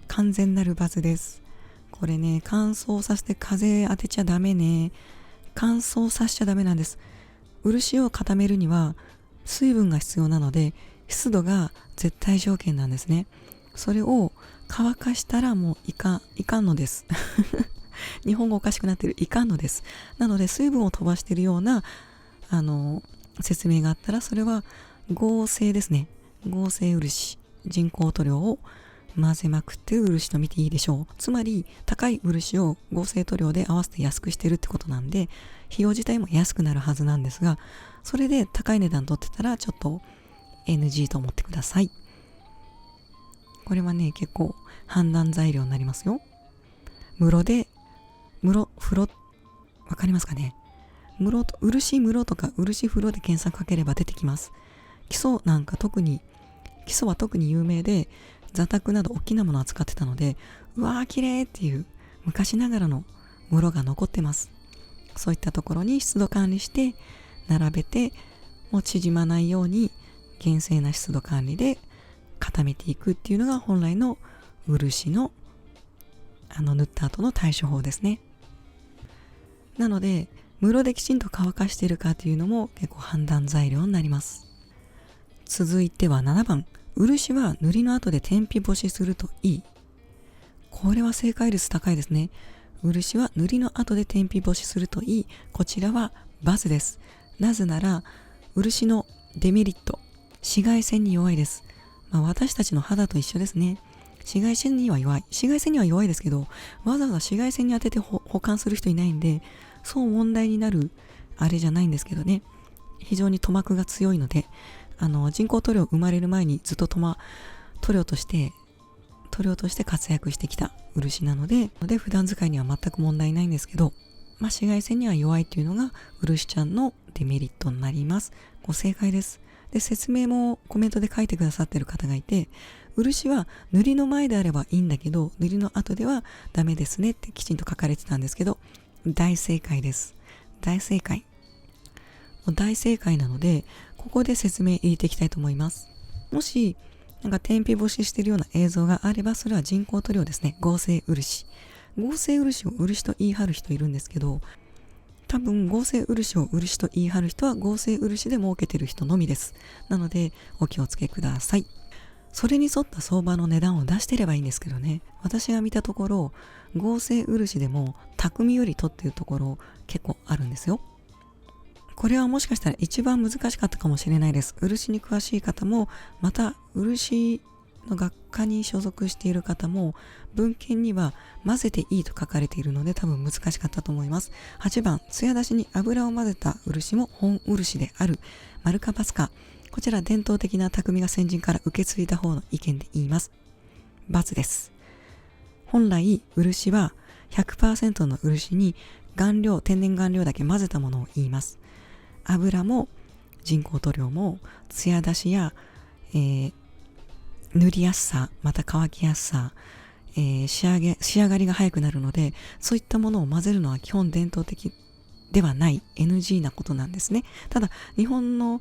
完全なる×です。これね、乾燥させて風当てちゃダメね。乾燥させちゃダメなんです。漆を固めるには水分が必要なので、湿度が絶対条件なんですね。それを乾かしたらもういかんのです。日本語おかしくなってる。いかんのです。なので水分を飛ばしているような説明があったら、それは合成ですね。合成漆、人工塗料を混ぜまくってる漆と見ていいでしょう。つまり高い漆を合成塗料で合わせて安くしてるってことなんで、費用自体も安くなるはずなんですが、それで高い値段取ってたらちょっと NG と思ってください。これはね、結構判断材料になりますよ。風呂、わかりますかね。漆室とか漆風呂で検索かければ出てきます。基礎は特に有名で、座卓など大きなものを扱ってたので、うわー綺麗っていう昔ながらの室が残ってます。そういったところに湿度管理して並べて、もう縮まないように厳正な湿度管理で固めていくっていうのが本来の漆の塗った後の対処法ですね。なので室できちんと乾かしているかというのも結構判断材料になります。続いては7番、漆は塗りの後で天日干しするといい。これは正解率高いですね。漆は塗りの後で天日干しするといい。こちらは×です。なぜなら漆のデメリット、紫外線に弱いです。私たちの肌と一緒ですね。紫外線には弱いですけど、わざわざ紫外線に当てて保管する人いないんで、そう問題になるあれじゃないんですけどね。非常に塗膜が強いので、人工塗料生まれる前にずっと塗料として活躍してきた漆なので、普段使いには全く問題ないんですけど、紫外線には弱いっていうのが漆ちゃんのデメリットになります。ご正解です。で、説明もコメントで書いてくださってる方がいて、漆は塗りの前であればいいんだけど、塗りの後ではダメですねってきちんと書かれてたんですけど、大正解です。大正解なので、ここで説明入れていきたいと思います。もし天日干ししてるような映像があれば、それは人工塗料ですね。合成漆を漆と言い張る人いるんですけど、多分合成漆を漆と言い張る人は合成漆で儲けてる人のみです。なのでお気をつけください。それに沿った相場の値段を出してればいいんですけどね。私が見たところ、合成漆でも匠より取っているところ結構あるんですよ。これはもしかしたら一番難しかったかもしれないです。漆に詳しい方も、また漆の学科に所属している方も、文献には混ぜていいと書かれているので多分難しかったと思います。8番、艶出しに油を混ぜた漆も本漆である。丸か×か。こちら伝統的な匠が先人から受け継いだ方の意見で言います。×です。本来、漆は 100% の漆に顔料、天然顔料だけ混ぜたものを言います。油も人工塗料も艶出しや、塗りやすさ、また乾きやすさ、仕上がりが早くなるので、そういったものを混ぜるのは基本伝統的ではない NG なことなんですね。ただ、日本の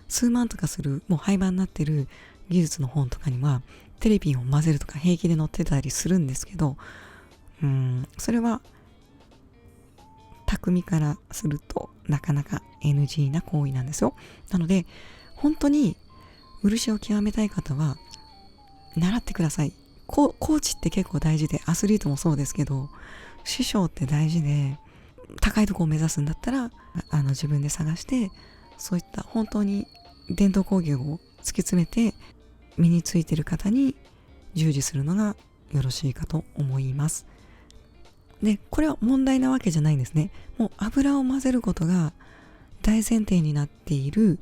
数万とかする、もう廃盤になってる技術の本とかには、テレビを混ぜるとか平気で載ってたりするんですけど、それは、匠からするとなかなか NG な行為なんですよ。なので、本当に漆を極めたい方は、習ってください。コーチって結構大事で、アスリートもそうですけど、師匠って大事で、高いところを目指すんだったら、自分で探して、そういった本当に伝統工芸を突き詰めて身についている方に従事するのがよろしいかと思います。で、これは問題なわけじゃないんですね。もう油を混ぜることが大前提になっている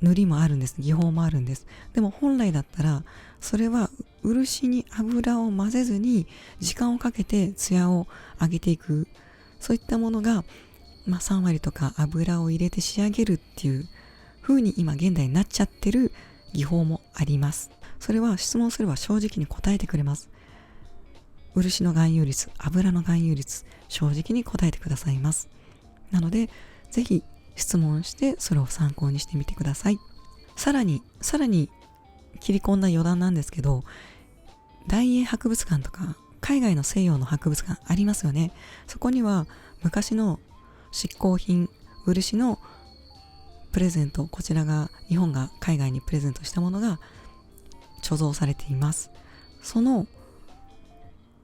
塗りもあるんです。技法もあるんです。でも本来だったら、それは漆に油を混ぜずに時間をかけて艶を上げていく。そういったものが、3割とか油を入れて仕上げるっていう風に今現代になっちゃってる技法もあります。それは質問すれば正直に答えてくれます。漆の含有率、油の含有率、正直に答えてくださいます。なので、ぜひ質問してそれを参考にしてみてください。さらに切り込んだ余談なんですけど、大英博物館とか海外の西洋の博物館ありますよね。そこには昔の執行品、漆のプレゼント、こちらが日本が海外にプレゼントしたものが貯蔵されています。その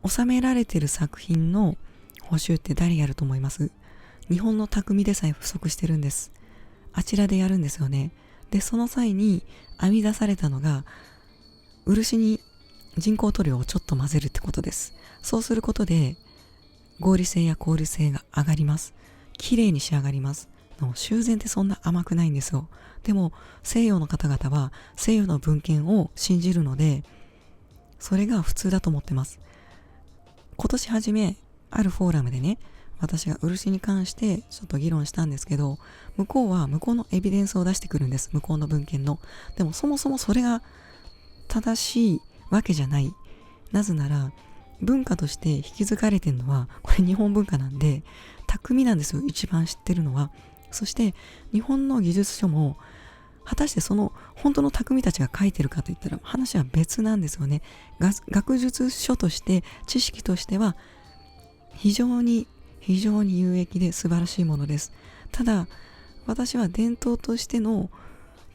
収められている作品の補修って誰やると思います？日本の匠でさえ不足してるんです。あちらでやるんですよね。で、その際に編み出されたのが漆に人工塗料をちょっと混ぜるってことです。そうすることで合理性や効率性が上がります。綺麗に仕上がります。修繕ってそんな甘くないんですよ。でも西洋の方々は西洋の文献を信じるので、それが普通だと思ってます。今年初めあるフォーラムでね、私が漆に関してちょっと議論したんですけど、向こうは向こうのエビデンスを出してくるんです。向こうの文献の。でもそもそもそれが正しいわけじゃない。なぜなら文化として引き継がれてるのはこれ日本文化なんで、匠なんですよ、一番知ってるのは。そして日本の技術書も果たしてその本当の匠たちが書いてるかといったら話は別なんですよね。学術書として知識としては非常に有益で素晴らしいものです。ただ私は伝統としての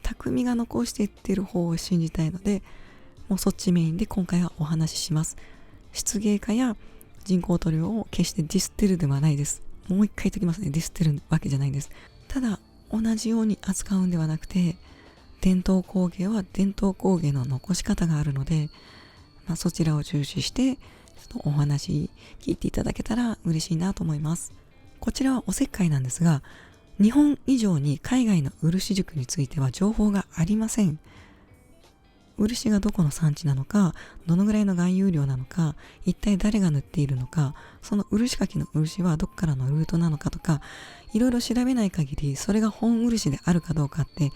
匠が残していっている方を信じたいので、もうそっちメインで今回はお話しします。漆芸家や人工塗料を決してディスってるではないです。もう一回言っときますね。ディスってるわけじゃないんです。ただ同じように扱うんではなくて、伝統工芸は伝統工芸の残し方があるので、そちらを重視してちょっとお話聞いていただけたら嬉しいなと思います。こちらはおせっかいなんですが、日本以上に海外の漆塾については情報がありません。漆がどこの産地なのか、どのぐらいの含有量なのか、一体誰が塗っているのか、その漆かきの漆はどこからのルートなのかとか、いろいろ調べない限りそれが本漆であるかどうかって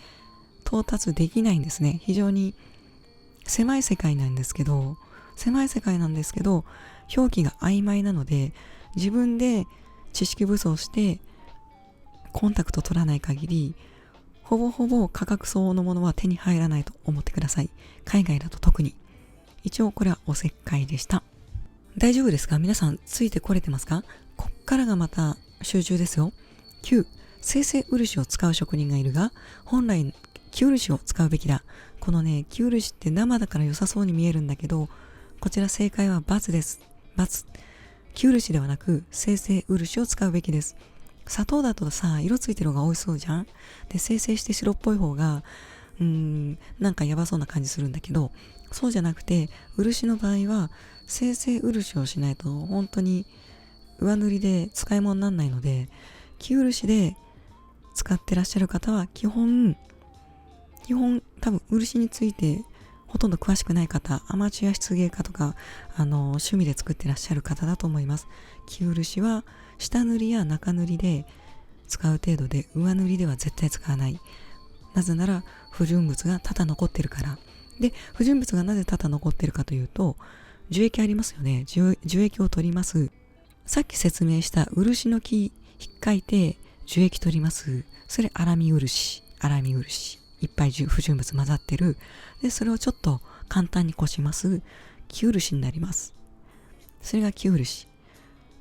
到達できないんですね。非常に狭い世界なんですけど、表記が曖昧なので、自分で知識武装してコンタクト取らない限り、ほぼほぼ価格相応のものは手に入らないと思ってください。海外だと特に。一応これはおせっかいでした。大丈夫ですか？皆さんついてこれてますか？こっからがまた集中ですよ。9、生成漆を使う職人がいるが、本来木漆を使うべきだ。このね、生漆って生だから良さそうに見えるんだけど、こちら正解は×です。×。生漆ではなく精製漆を使うべきです。砂糖だとさ、色ついてる方が多いそうじゃん。で、精製して白っぽい方がなんかやばそうな感じするんだけど、そうじゃなくて漆の場合は精製漆をしないと本当に上塗りで使い物にならないので、生漆で使ってらっしゃる方は基本多分漆についてほとんど詳しくない方、アマチュア漆芸家とか趣味で作ってらっしゃる方だと思います。生漆は下塗りや中塗りで使う程度で、上塗りでは絶対使わない。なぜなら不純物が多々残ってるから。で、不純物がなぜ多々残ってるかというと、樹液ありますよね。樹液を取ります。さっき説明した漆の木引っかいて樹液取ります。それ粗み漆。いっぱい不純物混ざってる。で、それをちょっと簡単にこします。生漆になります。それが生漆。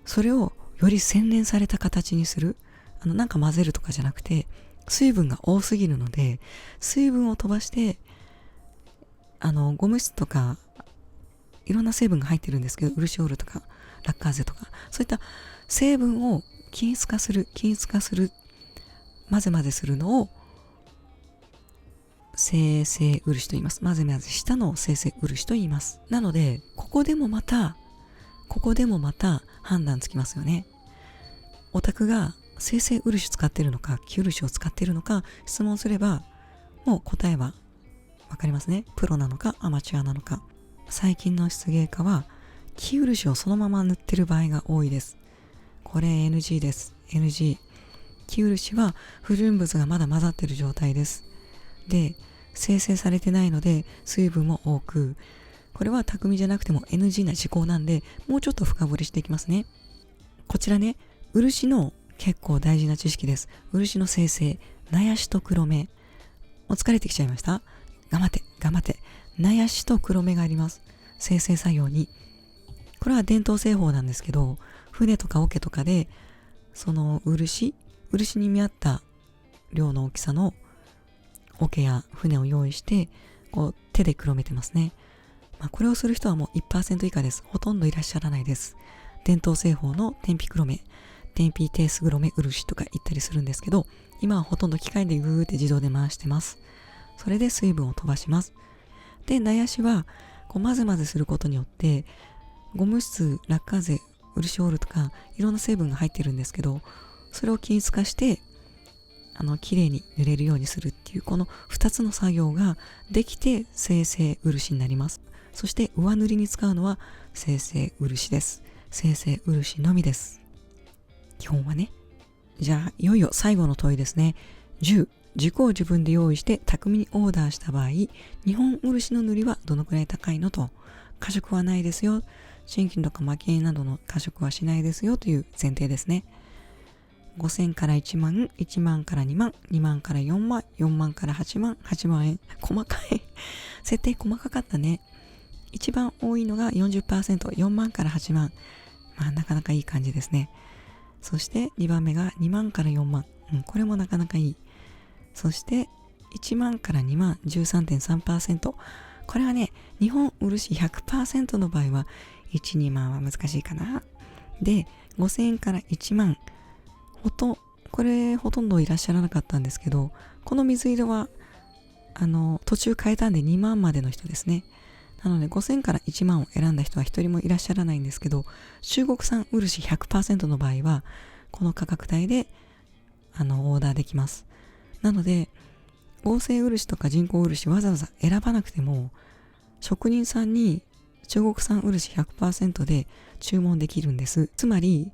それをより洗練された形にする。なんか混ぜるとかじゃなくて、水分が多すぎるので、水分を飛ばして、ゴム質とか、いろんな成分が入ってるんですけど、漆オールとか、ラッカーゼとか、そういった成分を均一化する、混ぜ混ぜするのを、精製漆と言います。混ぜ混ぜしたのを精製漆と言います。なので、ここでもまた判断つきますよね。オタクが精製漆使ってるのか、生漆を使ってるのか質問すれば、もう答えはわかりますね。プロなのかアマチュアなのか。最近の漆芸家は生漆をそのまま塗ってる場合が多いです。これ NG です。NG。生漆は不純物がまだ混ざってる状態です。で、精製されてないので水分も多く、これは匠じゃなくても NG な事項なんで、もうちょっと深掘りしていきますね。こちらね、漆の結構大事な知識です。漆の精製、苗紙と黒目。もう疲れてきちゃいました？頑張って。苗紙と黒目があります。精製作業に。これは伝統製法なんですけど、船とか桶とかで、その漆に見合った量の大きさの桶や船を用意して、こう手で黒めてますね。これをする人はもう 1% 以下です。ほとんどいらっしゃらないです。伝統製法の天日黒目、天日テース黒目漆とか言ったりするんですけど、今はほとんど機械でグーって自動で回してます。それで水分を飛ばします。で、苗紙はこう混ぜ混ぜすることによって、ゴム質、ラッカーゼ、漆オールとかいろんな成分が入ってるんですけど、それを均一化して綺麗に塗れるようにするっていう、この2つの作業ができて精製漆になります。そして上塗りに使うのは精製漆です。精製漆のみです。基本はね。じゃあいよいよ最後の問いですね。10、軸を自分で用意して匠にオーダーした場合、日本漆の塗りはどのくらい高いのと、過食はないですよ、真菌とか蒔絵などの過食はしないですよという前提ですね。5000から1万、1万から2万、2万から4万、4万から8万、8万円。細かい。設定細かかったね。一番多いのが 40%、4万から8万。なかなかいい感じですね。そして2番目が2万から4万。これもなかなかいい。そして1万から2万、13.3%。これはね、日本漆 100% の場合は1、2万は難しいかな。で、5000円から1万。これほとんどいらっしゃらなかったんですけど、この水色は途中変えたんで2万までの人ですね。なので5000から1万を選んだ人は一人もいらっしゃらないんですけど、中国産漆 100% の場合はこの価格帯でオーダーできます。なので合成漆とか人工漆わざわざ選ばなくても、職人さんに中国産漆 100% で注文できるんです。つまり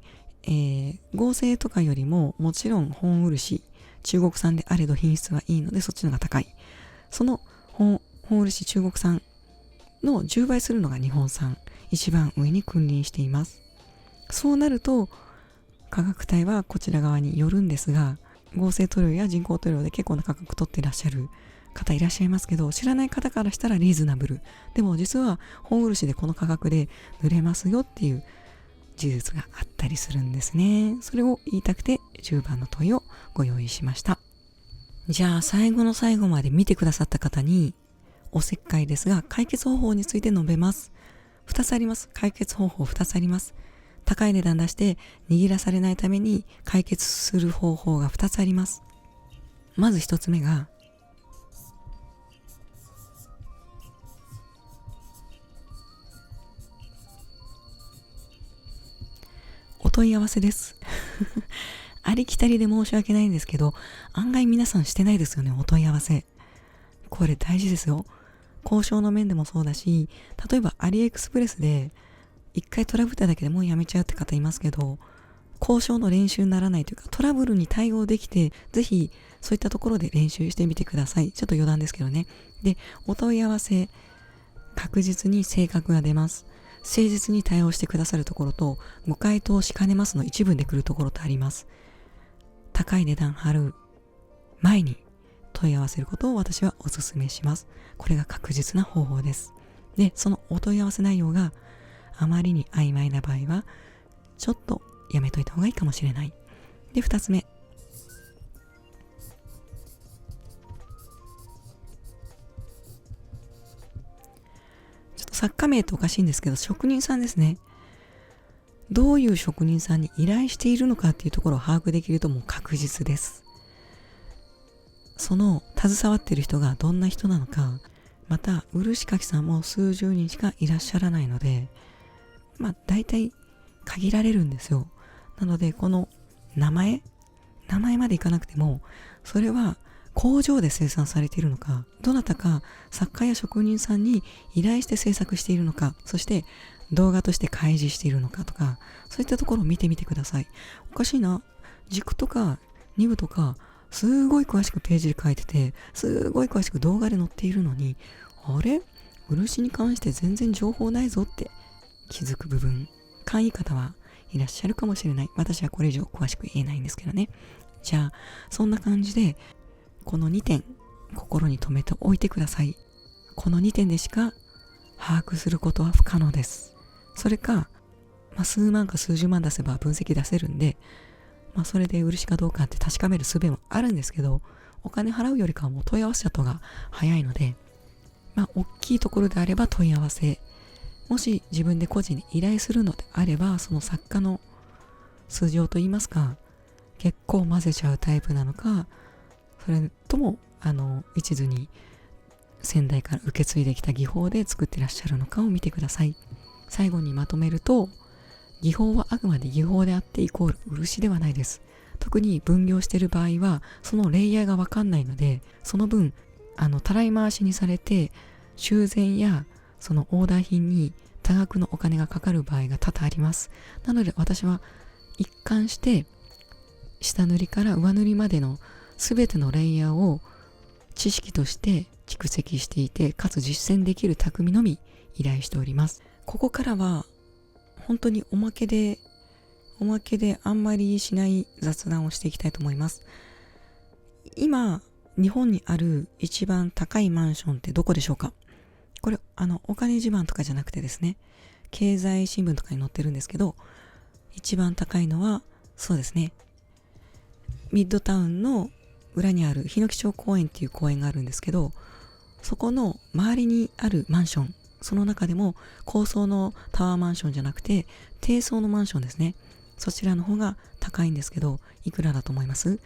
合成とかよりももちろん本漆、中国産であれど品質はいいのでそっちの方が高い。その本漆中国産の10倍するのが日本産、一番上に君臨しています。そうなると価格帯はこちら側によるんですが、合成塗料や人工塗料で結構な価格取っていらっしゃる方いらっしゃいますけど、知らない方からしたらリーズナブル。でも実は本漆でこの価格で塗れますよっていう事実があったりするんですね。それを言いたくて10番の問いをご用意しました。じゃあ最後の最後まで見てくださった方におせっかいですが、解決方法について述べます。2つあります。解決方法2つあります。高い値段出して握らされないために解決する方法が2つあります。まず1つ目が、お問い合わせです。ありきたりで申し訳ないんですけど、案外皆さんしてないですよね、お問い合わせ。これ大事ですよ。交渉の面でもそうだし、例えばアリエクスプレスで一回トラブっただけでもうやめちゃうって方いますけど、交渉の練習にならないというか、トラブルに対応できて、ぜひそういったところで練習してみてください。ちょっと余談ですけどね。で、お問い合わせ、確実に性格が出ます。誠実に対応してくださるところと、ご回答しかねますの一部で来るところとあります。高い値段払う前に問い合わせることを私はお勧めします。これが確実な方法です。で、そのお問い合わせ内容があまりに曖昧な場合は、ちょっとやめといた方がいいかもしれない。で、2つ目。ちょっと作家名っておかしいんですけど、職人さんですね。どういう職人さんに依頼しているのかっていうところを把握できるともう確実です。その携わっている人がどんな人なのか、また漆垣さんも数十人しかいらっしゃらないので、大体限られるんですよ。なのでこの名前までいかなくても、それは工場で生産されているのか、どなたか作家や職人さんに依頼して制作しているのか、そして動画として開示しているのかとか、そういったところを見てみてください。おかしいな、軸とか2部とかすごい詳しくページで書いてて、すごい詳しく動画で載っているのに、あれ、漆に関して全然情報ないぞって気づく部分、簡易方はいらっしゃるかもしれない。私はこれ以上詳しく言えないんですけどね。じゃあそんな感じで、この2点心に留めておいてください。この2点でしか把握することは不可能です。それか、数万か数十万出せば分析出せるんで、それで漆かどうかって確かめる術もあるんですけど、お金払うよりかはもう問い合わせちゃった方が早いので、大きいところであれば問い合わせ、もし自分で個人に依頼するのであれば、その作家の素性といいますか、結構混ぜちゃうタイプなのか、それとも一途に先代から受け継いできた技法で作ってらっしゃるのかを見てください。最後にまとめると、技法はあくまで技法であってイコール漆ではないです。特に分業している場合はそのレイヤーがわかんないので、その分たらい回しにされて修繕やそのオーダー品に多額のお金がかかる場合が多々あります。なので私は一貫して下塗りから上塗りまでの全てのレイヤーを知識として蓄積していて、かつ実践できる匠のみ依頼しております。ここからは本当におまけであんまりしない雑談をしていきたいと思います。今日本にある一番高いマンションってどこでしょうか？これお金自慢とかじゃなくてですね、経済新聞とかに載ってるんですけど、一番高いのはそうですね、ミッドタウンの裏にある檜町公園っていう公園があるんですけど、そこの周りにあるマンション、その中でも高層のタワーマンションじゃなくて低層のマンションですね、そちらの方が高いんですけど、いくらだと思います？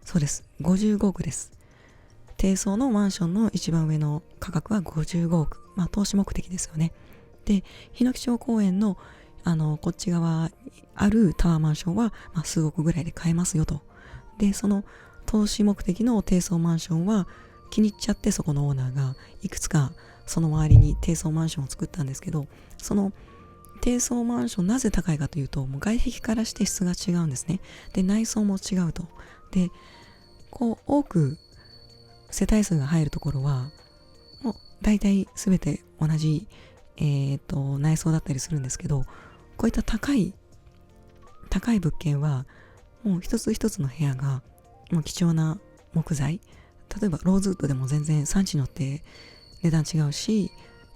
そうです、55億です。低層のマンションの一番上の価格は55億。投資目的ですよね。で、檜町公園のこっち側にあるタワーマンションは、数億ぐらいで買えますよと。で、その投資目的の低層マンションは気に入っちゃって、そこのオーナーがいくつかその周りに低層マンションを作ったんですけど、その低層マンションなぜ高いかというと、もう外壁からして質が違うんですね。で、内装も違うと。で、多く世帯数が入るところはもう大体全て同じ、内装だったりするんですけど、こういった高い物件はもう一つ一つの部屋がもう貴重な木材、例えばローズウッドでも全然産地によって値段違うし、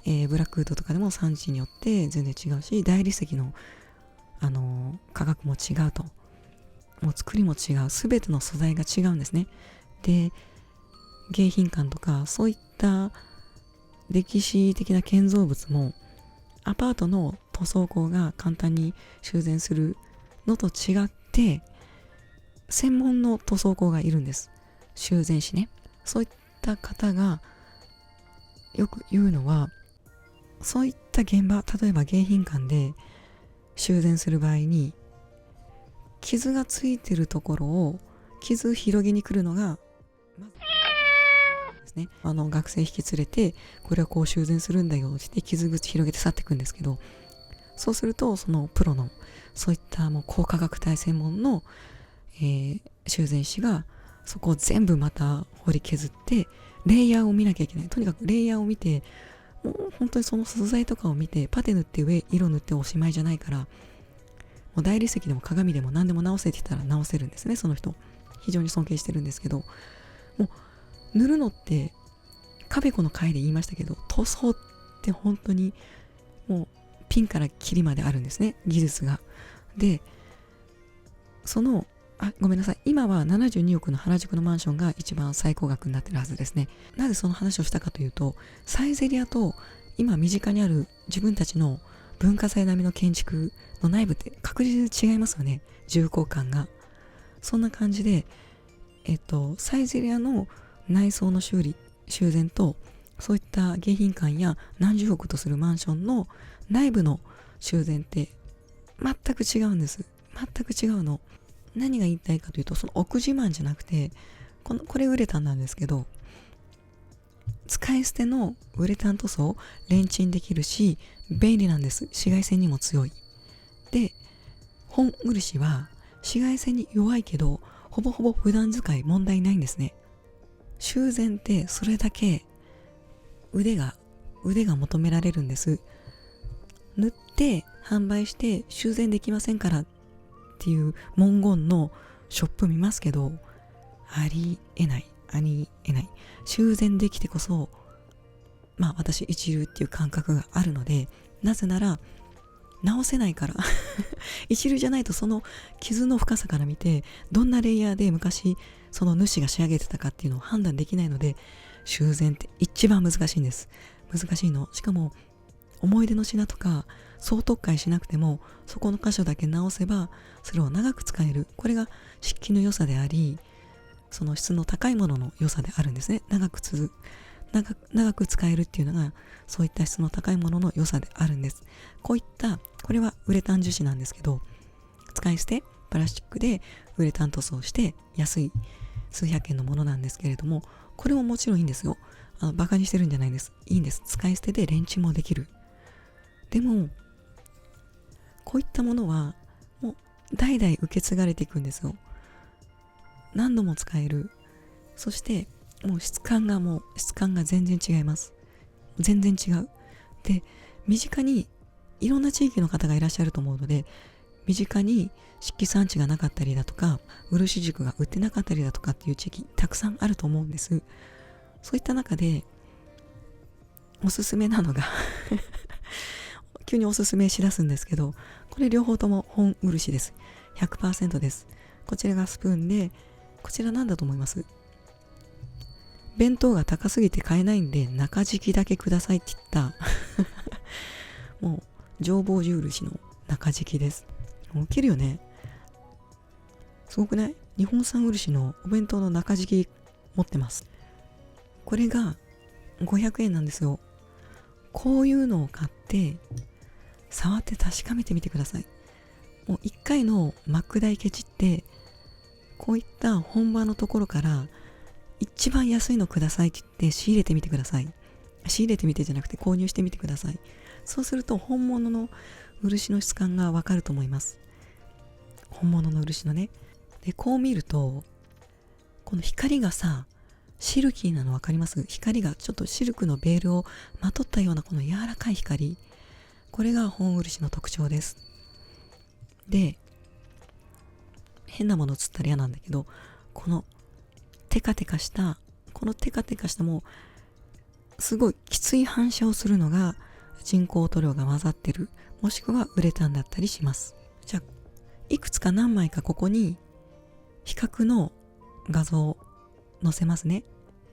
ブラックウッドとかでも産地によって全然違うし、大理石の価格も違うと、もう作りも違う、全ての素材が違うんですね。で、迎賓館とかそういった歴史的な建造物もアパートの塗装工が簡単に修繕するのと違って、専門の塗装工がいるんです。修繕士ね。そういった方がよく言うのは、そういった現場、例えば迎賓館で修繕する場合に、傷がついてるところを傷広げに来るのがまずですね。学生引き連れて、これはこう修繕するんだよって傷口広げて去っていくんですけど、そうするとそのプロのそういったもう高価格帯専門の、修繕士がそこを全部また掘り削ってレイヤーを見なきゃいけない。とにかくレイヤーを見て、もう本当にその素材とかを見て、パテ塗って上色塗っておしまいじゃないから、もう大理石でも鏡でも何でも直せって言ったら直せるんですね、その人。非常に尊敬してるんですけど、もう塗るのってカベコの回で言いましたけど、塗装って本当にもうピンからキリまであるんですね、技術が。で、ごめんなさい。今は72億の原宿のマンションが一番最高額になってるはずですね。なぜその話をしたかというと、サイゼリアと今身近にある自分たちの文化財並みの建築の内部って確実に違いますよね。重厚感が。そんな感じで、サイゼリアの内装の修繕と、そういった迎賓館や何十億とするマンションの内部の修繕って全く違うんです。全く違うの。何が言いたいかというと、その奥自慢じゃなくて、これウレタンなんですけど、使い捨てのウレタン塗装レンチンできるし、便利なんです。紫外線にも強い。で、本漆は紫外線に弱いけど、ほぼほぼ普段使い問題ないんですね。修繕ってそれだけ腕が求められるんです。塗って販売して修繕できませんからっていう文言のショップ見ますけど、ありえない。修繕できてこそ、私一流っていう感覚があるので、なぜなら直せないから一流じゃないとその傷の深さから見て、どんなレイヤーで昔その主が仕上げてたかっていうのを判断できないので、修繕って一番難しいんです。難しいの。しかも思い出の品とか総特化しなくても、そこの箇所だけ直せばそれを長く使える。これが漆器の良さであり、その質の高いものの良さであるんですね。長く使えるっていうのが、そういった質の高いものの良さであるんです。これはウレタン樹脂なんですけど、使い捨てプラスチックでウレタン塗装して安い数百円のものなんですけれども、これももちろんいいんですよ。バカにしてるんじゃないです。いいんです。使い捨てでレンチンもできる。でもこういったものはもう代々受け継がれていくんですよ。何度も使える。そしてもう質感が全然違います。全然違う。で、身近にいろんな地域の方がいらっしゃると思うので、身近に漆器産地がなかったりだとか、漆塾が売ってなかったりだとかっていう地域たくさんあると思うんです。そういった中でおすすめなのが急におすすめしだすんですけど、これ両方とも本漆です。100% です。こちらがスプーンで、こちら何だと思います？弁当が高すぎて買えないんで中敷きだけくださいって言ったもう上房印の中敷きです。ウケるよね。すごくない？日本産漆のお弁当の中敷き持ってます。これが500円なんですよ。こういうのを買って触って確かめてみてください。もう一回のマック代ケチって、こういった本場のところから一番安いのくださいって言って仕入れてみてください。仕入れてみてじゃなくて購入してみてください。そうすると本物の漆の質感がわかると思います。本物の漆のね。で、こう見ると、この光がさ、シルキーなのわかります？光がちょっとシルクのベールをまとったようなこの柔らかい光。これが本漆の特徴です。で、変なもの映ったら嫌なんだけど、このテカテカしたもうすごいきつい反射をするのが人工塗料が混ざってる、もしくはウレタンだったりします。じゃあいくつか何枚かここに比較の画像載せますね。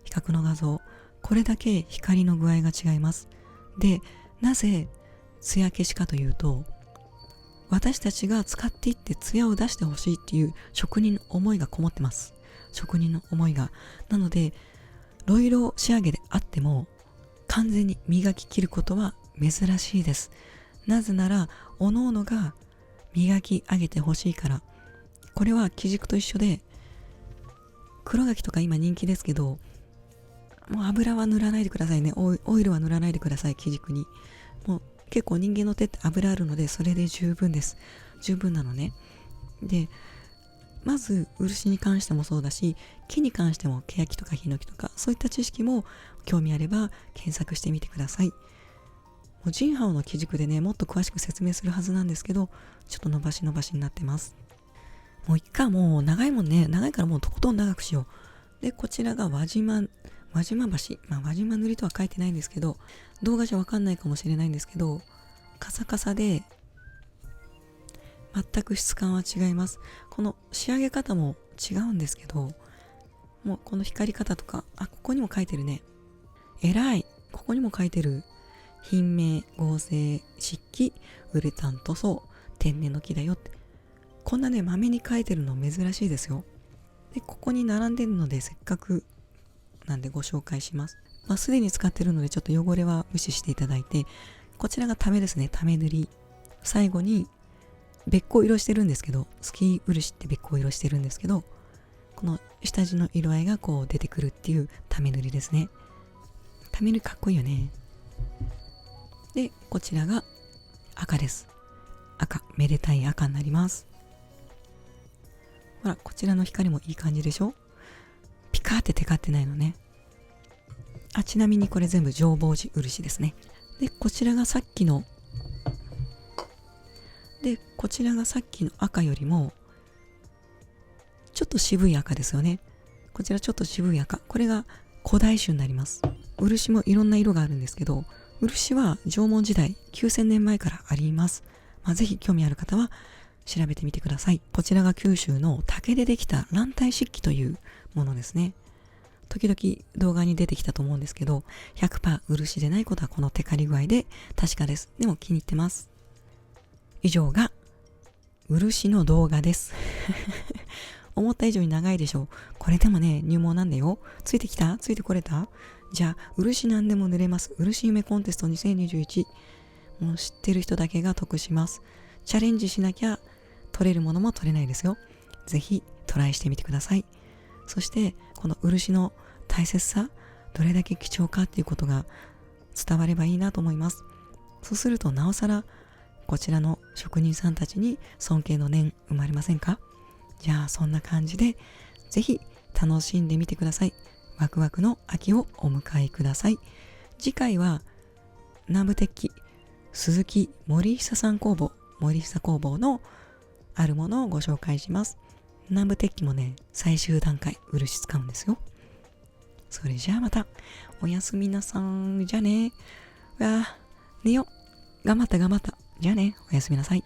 比較の画像。これだけ光の具合が違います。で、なぜ艶消しかというと、私たちが使っていって艶を出してほしいっていう職人の思いがこもってます。職人の思いが。なので、ロイロ仕上げであっても完全に磨き切ることは珍しいです。なぜなら、各々が磨き上げてほしいから。これは生軸と一緒で、黒柿とか今人気ですけど、もう油は塗らないでくださいね。オイルは塗らないでください、生軸に。もう結構人間の手って油あるので、それで十分です。十分なのね。で、まず漆に関してもそうだし、木に関しても欅とかヒノキとか、そういった知識も興味あれば検索してみてください。もうジンハオの基軸でね、もっと詳しく説明するはずなんですけど、ちょっと伸ばしになってます。もういっか、もう長いもんね。長いからもうとことん長くしよう。で、こちらが輪島橋。輪島塗りとは書いてないんですけど、動画じゃわかんないかもしれないんですけど、カサカサで、全く質感は違います。この仕上げ方も違うんですけど、もうこの光り方とか、ここにも書いてるね。偉い。ここにも書いてる。品名、合成、漆器、ウレタン塗装、天然の木だよって。こんなね、豆に書いてるの珍しいですよ。で、ここに並んでるのでせっかくなんでご紹介します。すでに使ってるのでちょっと汚れは無視していただいて、こちらがためですね。ため塗り。最後にべっこう色してるんですけど、スキー漆ってべっこう色してるんですけど、この下地の色合いがこう出てくるっていうため塗りですね。ため塗りかっこいいよね。で、こちらが赤です。赤、めでたい赤になります。ほら、こちらの光もいい感じでしょ？ピカーってテカってないのね。ちなみにこれ全部浄法寺漆ですね。で、こちらがさっきの赤よりもちょっと渋い赤ですよね。こちらちょっと渋い赤。これが古代種になります。漆もいろんな色があるんですけど、漆は縄文時代9000年前からあります。ぜひ興味ある方は調べてみてください。こちらが九州の竹でできた卵体漆器というものですね。時々動画に出てきたと思うんですけど、100% 漆でないことはこのテカリ具合で確かです。でも気に入ってます。以上が漆の動画です。思った以上に長いでしょう。これでもね、入門なんだよ。ついてきた？ついてこれた？じゃあ、漆なんでも塗れます。漆夢コンテスト2021。もう知ってる人だけが得します。チャレンジしなきゃ取れるものも取れないですよ。ぜひトライしてみてください。そしてこの漆の大切さ、どれだけ貴重かっていうことが伝わればいいなと思います。そうするとなおさらこちらの職人さんたちに尊敬の念生まれませんか？じゃあそんな感じでぜひ楽しんでみてください。ワクワクの秋をお迎えください。次回は南部鉄器鈴木森久さん工房、森久工房のあるものをご紹介します。南部鉄器もね、最終段階漆使うんですよ。それじゃあまたおやすみなさん。じゃあね。寝よ。頑張った。じゃあね、おやすみなさい。